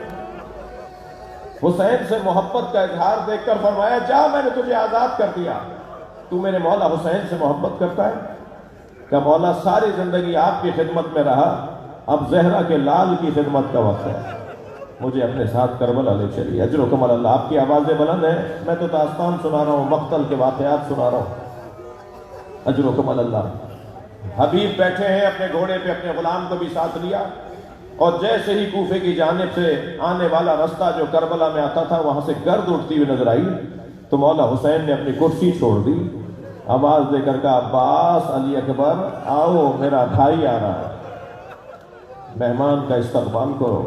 حسین سے محبت کا اظہار دیکھ کر فرمایا جا میں نے تجھے آزاد کر دیا، تو میرے مولا حسین سے محبت کرتا ہے؟ کہ مولا ساری زندگی آپ کی خدمت میں رہا، اب زہرا کے لال کی خدمت کا وقت ہے، مجھے اپنے ساتھ کربلا لے چلیے۔ اجرکم علی اللہ۔ آپ کی آوازیں بلند ہیں، میں تو داستان سنا رہا ہوں، مقتل کے واقعات سنا رہا ہوں۔ اجرکم علی اللہ۔ حبیب بیٹھے ہیں اپنے گھوڑے پہ، اپنے غلام کو بھی ساتھ لیا، اور جیسے ہی کوفے کی جانب سے آنے والا رستہ جو کربلا میں آتا تھا وہاں سے گرد اٹھتی ہوئی نظر آئی تو مولا حسین نے اپنی کرسی چھوڑ دی، آواز دے کر کہا عباس، علی اکبر، آؤ میرا بھائی آ رہا ہے، مہمان کا استقبال کرو۔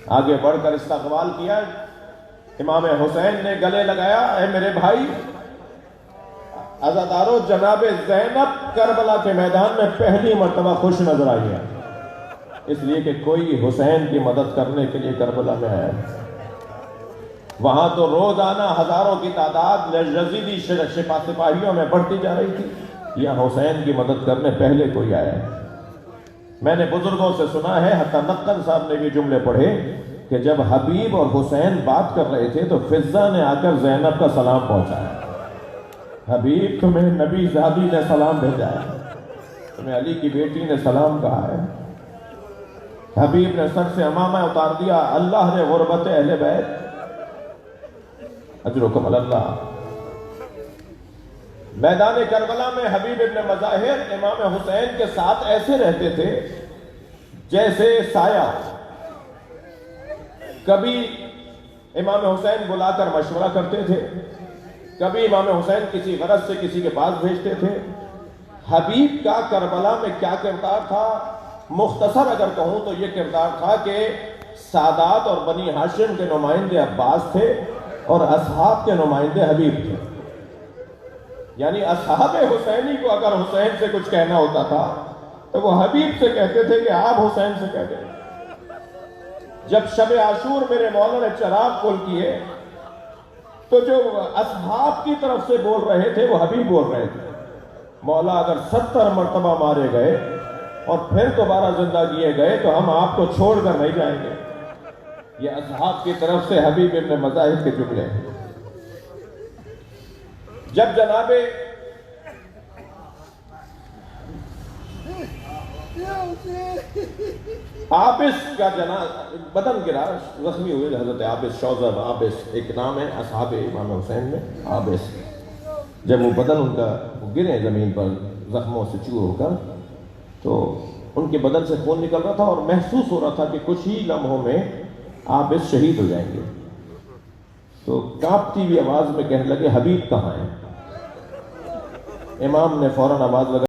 آگے بڑھ کر استقبال کیا، امام حسین نے گلے لگایا، اے میرے بھائی عزادارو، جناب زینب کربلا کے میدان میں پہلی مرتبہ خوش نظر آئی ہے، اس لیے کہ کوئی حسین کی مدد کرنے کے لیے کربلا میں آیا۔ وہاں تو روزانہ ہزاروں کی تعداد یزیدی سپاہیوں میں بڑھتی جا رہی تھی، یہاں حسین کی مدد کرنے پہلے کوئی آیا ہے۔ میں نے بزرگوں سے سنا ہے، حتی نقن صاحب نے بھی جملے پڑھے کہ جب حبیب اور حسین بات کر رہے تھے تو فضہ نے آ کر زینب کا سلام پہنچایا، حبیب تمہیں نبی زادی نے سلام بھیجا ہے، تمہیں علی کی بیٹی نے سلام کہا ہے۔ حبیب نے سر سے امامہ اتار دیا، اللہ نے غربت اہل بیت۔ اجرکم علی اللہ۔ میدان کربلا میں حبیب ابن مظاہر امام حسین کے ساتھ ایسے رہتے تھے جیسے سایہ۔ کبھی امام حسین بلا کر مشورہ کرتے تھے، کبھی امام حسین کسی غرض سے کسی کے پاس بھیجتے تھے۔ حبیب کا کربلا میں کیا کردار تھا؟ مختصر اگر کہوں تو یہ کردار تھا کہ سادات اور بنی ہاشم کے نمائندے عباس تھے اور اصحاب کے نمائندے حبیب تھے۔ یعنی اصحاب حسینی کو اگر حسین سے کچھ کہنا ہوتا تھا تو وہ حبیب سے کہتے تھے کہ آپ حسین سے کہہ دیں۔ جب شب عاشور میرے مولا نے چراغ کھول کیے تو جو اصحاب کی طرف سے بول رہے تھے وہ حبیب بول رہے تھے۔ مولا اگر 70 مرتبہ مارے گئے اور پھر دوبارہ زندہ کیے گئے تو ہم آپ کو چھوڑ کر نہیں جائیں گے. یہ اصحاب کی طرف سے حبیب ابن مظاہر کے جملے ہیں. جب جناب عابس کا بدن گرا، زخمی ہوئے حضرت عابس، شوذب عابس ایک نام ہے اصحاب امام حسین میں، عابس. جب وہ بدن ان کا گرے زمین پر زخموں سے چور ہو کر، تو ان کے بدن سے خون نکل رہا تھا اور محسوس ہو رہا تھا کہ کچھ ہی لمحوں میں عابس شہید ہو جائیں گے. تو کانپتی ہوئی آواز میں کہنے لگے حبیب کہاں ہے؟ امام نے فوراً آواز لگا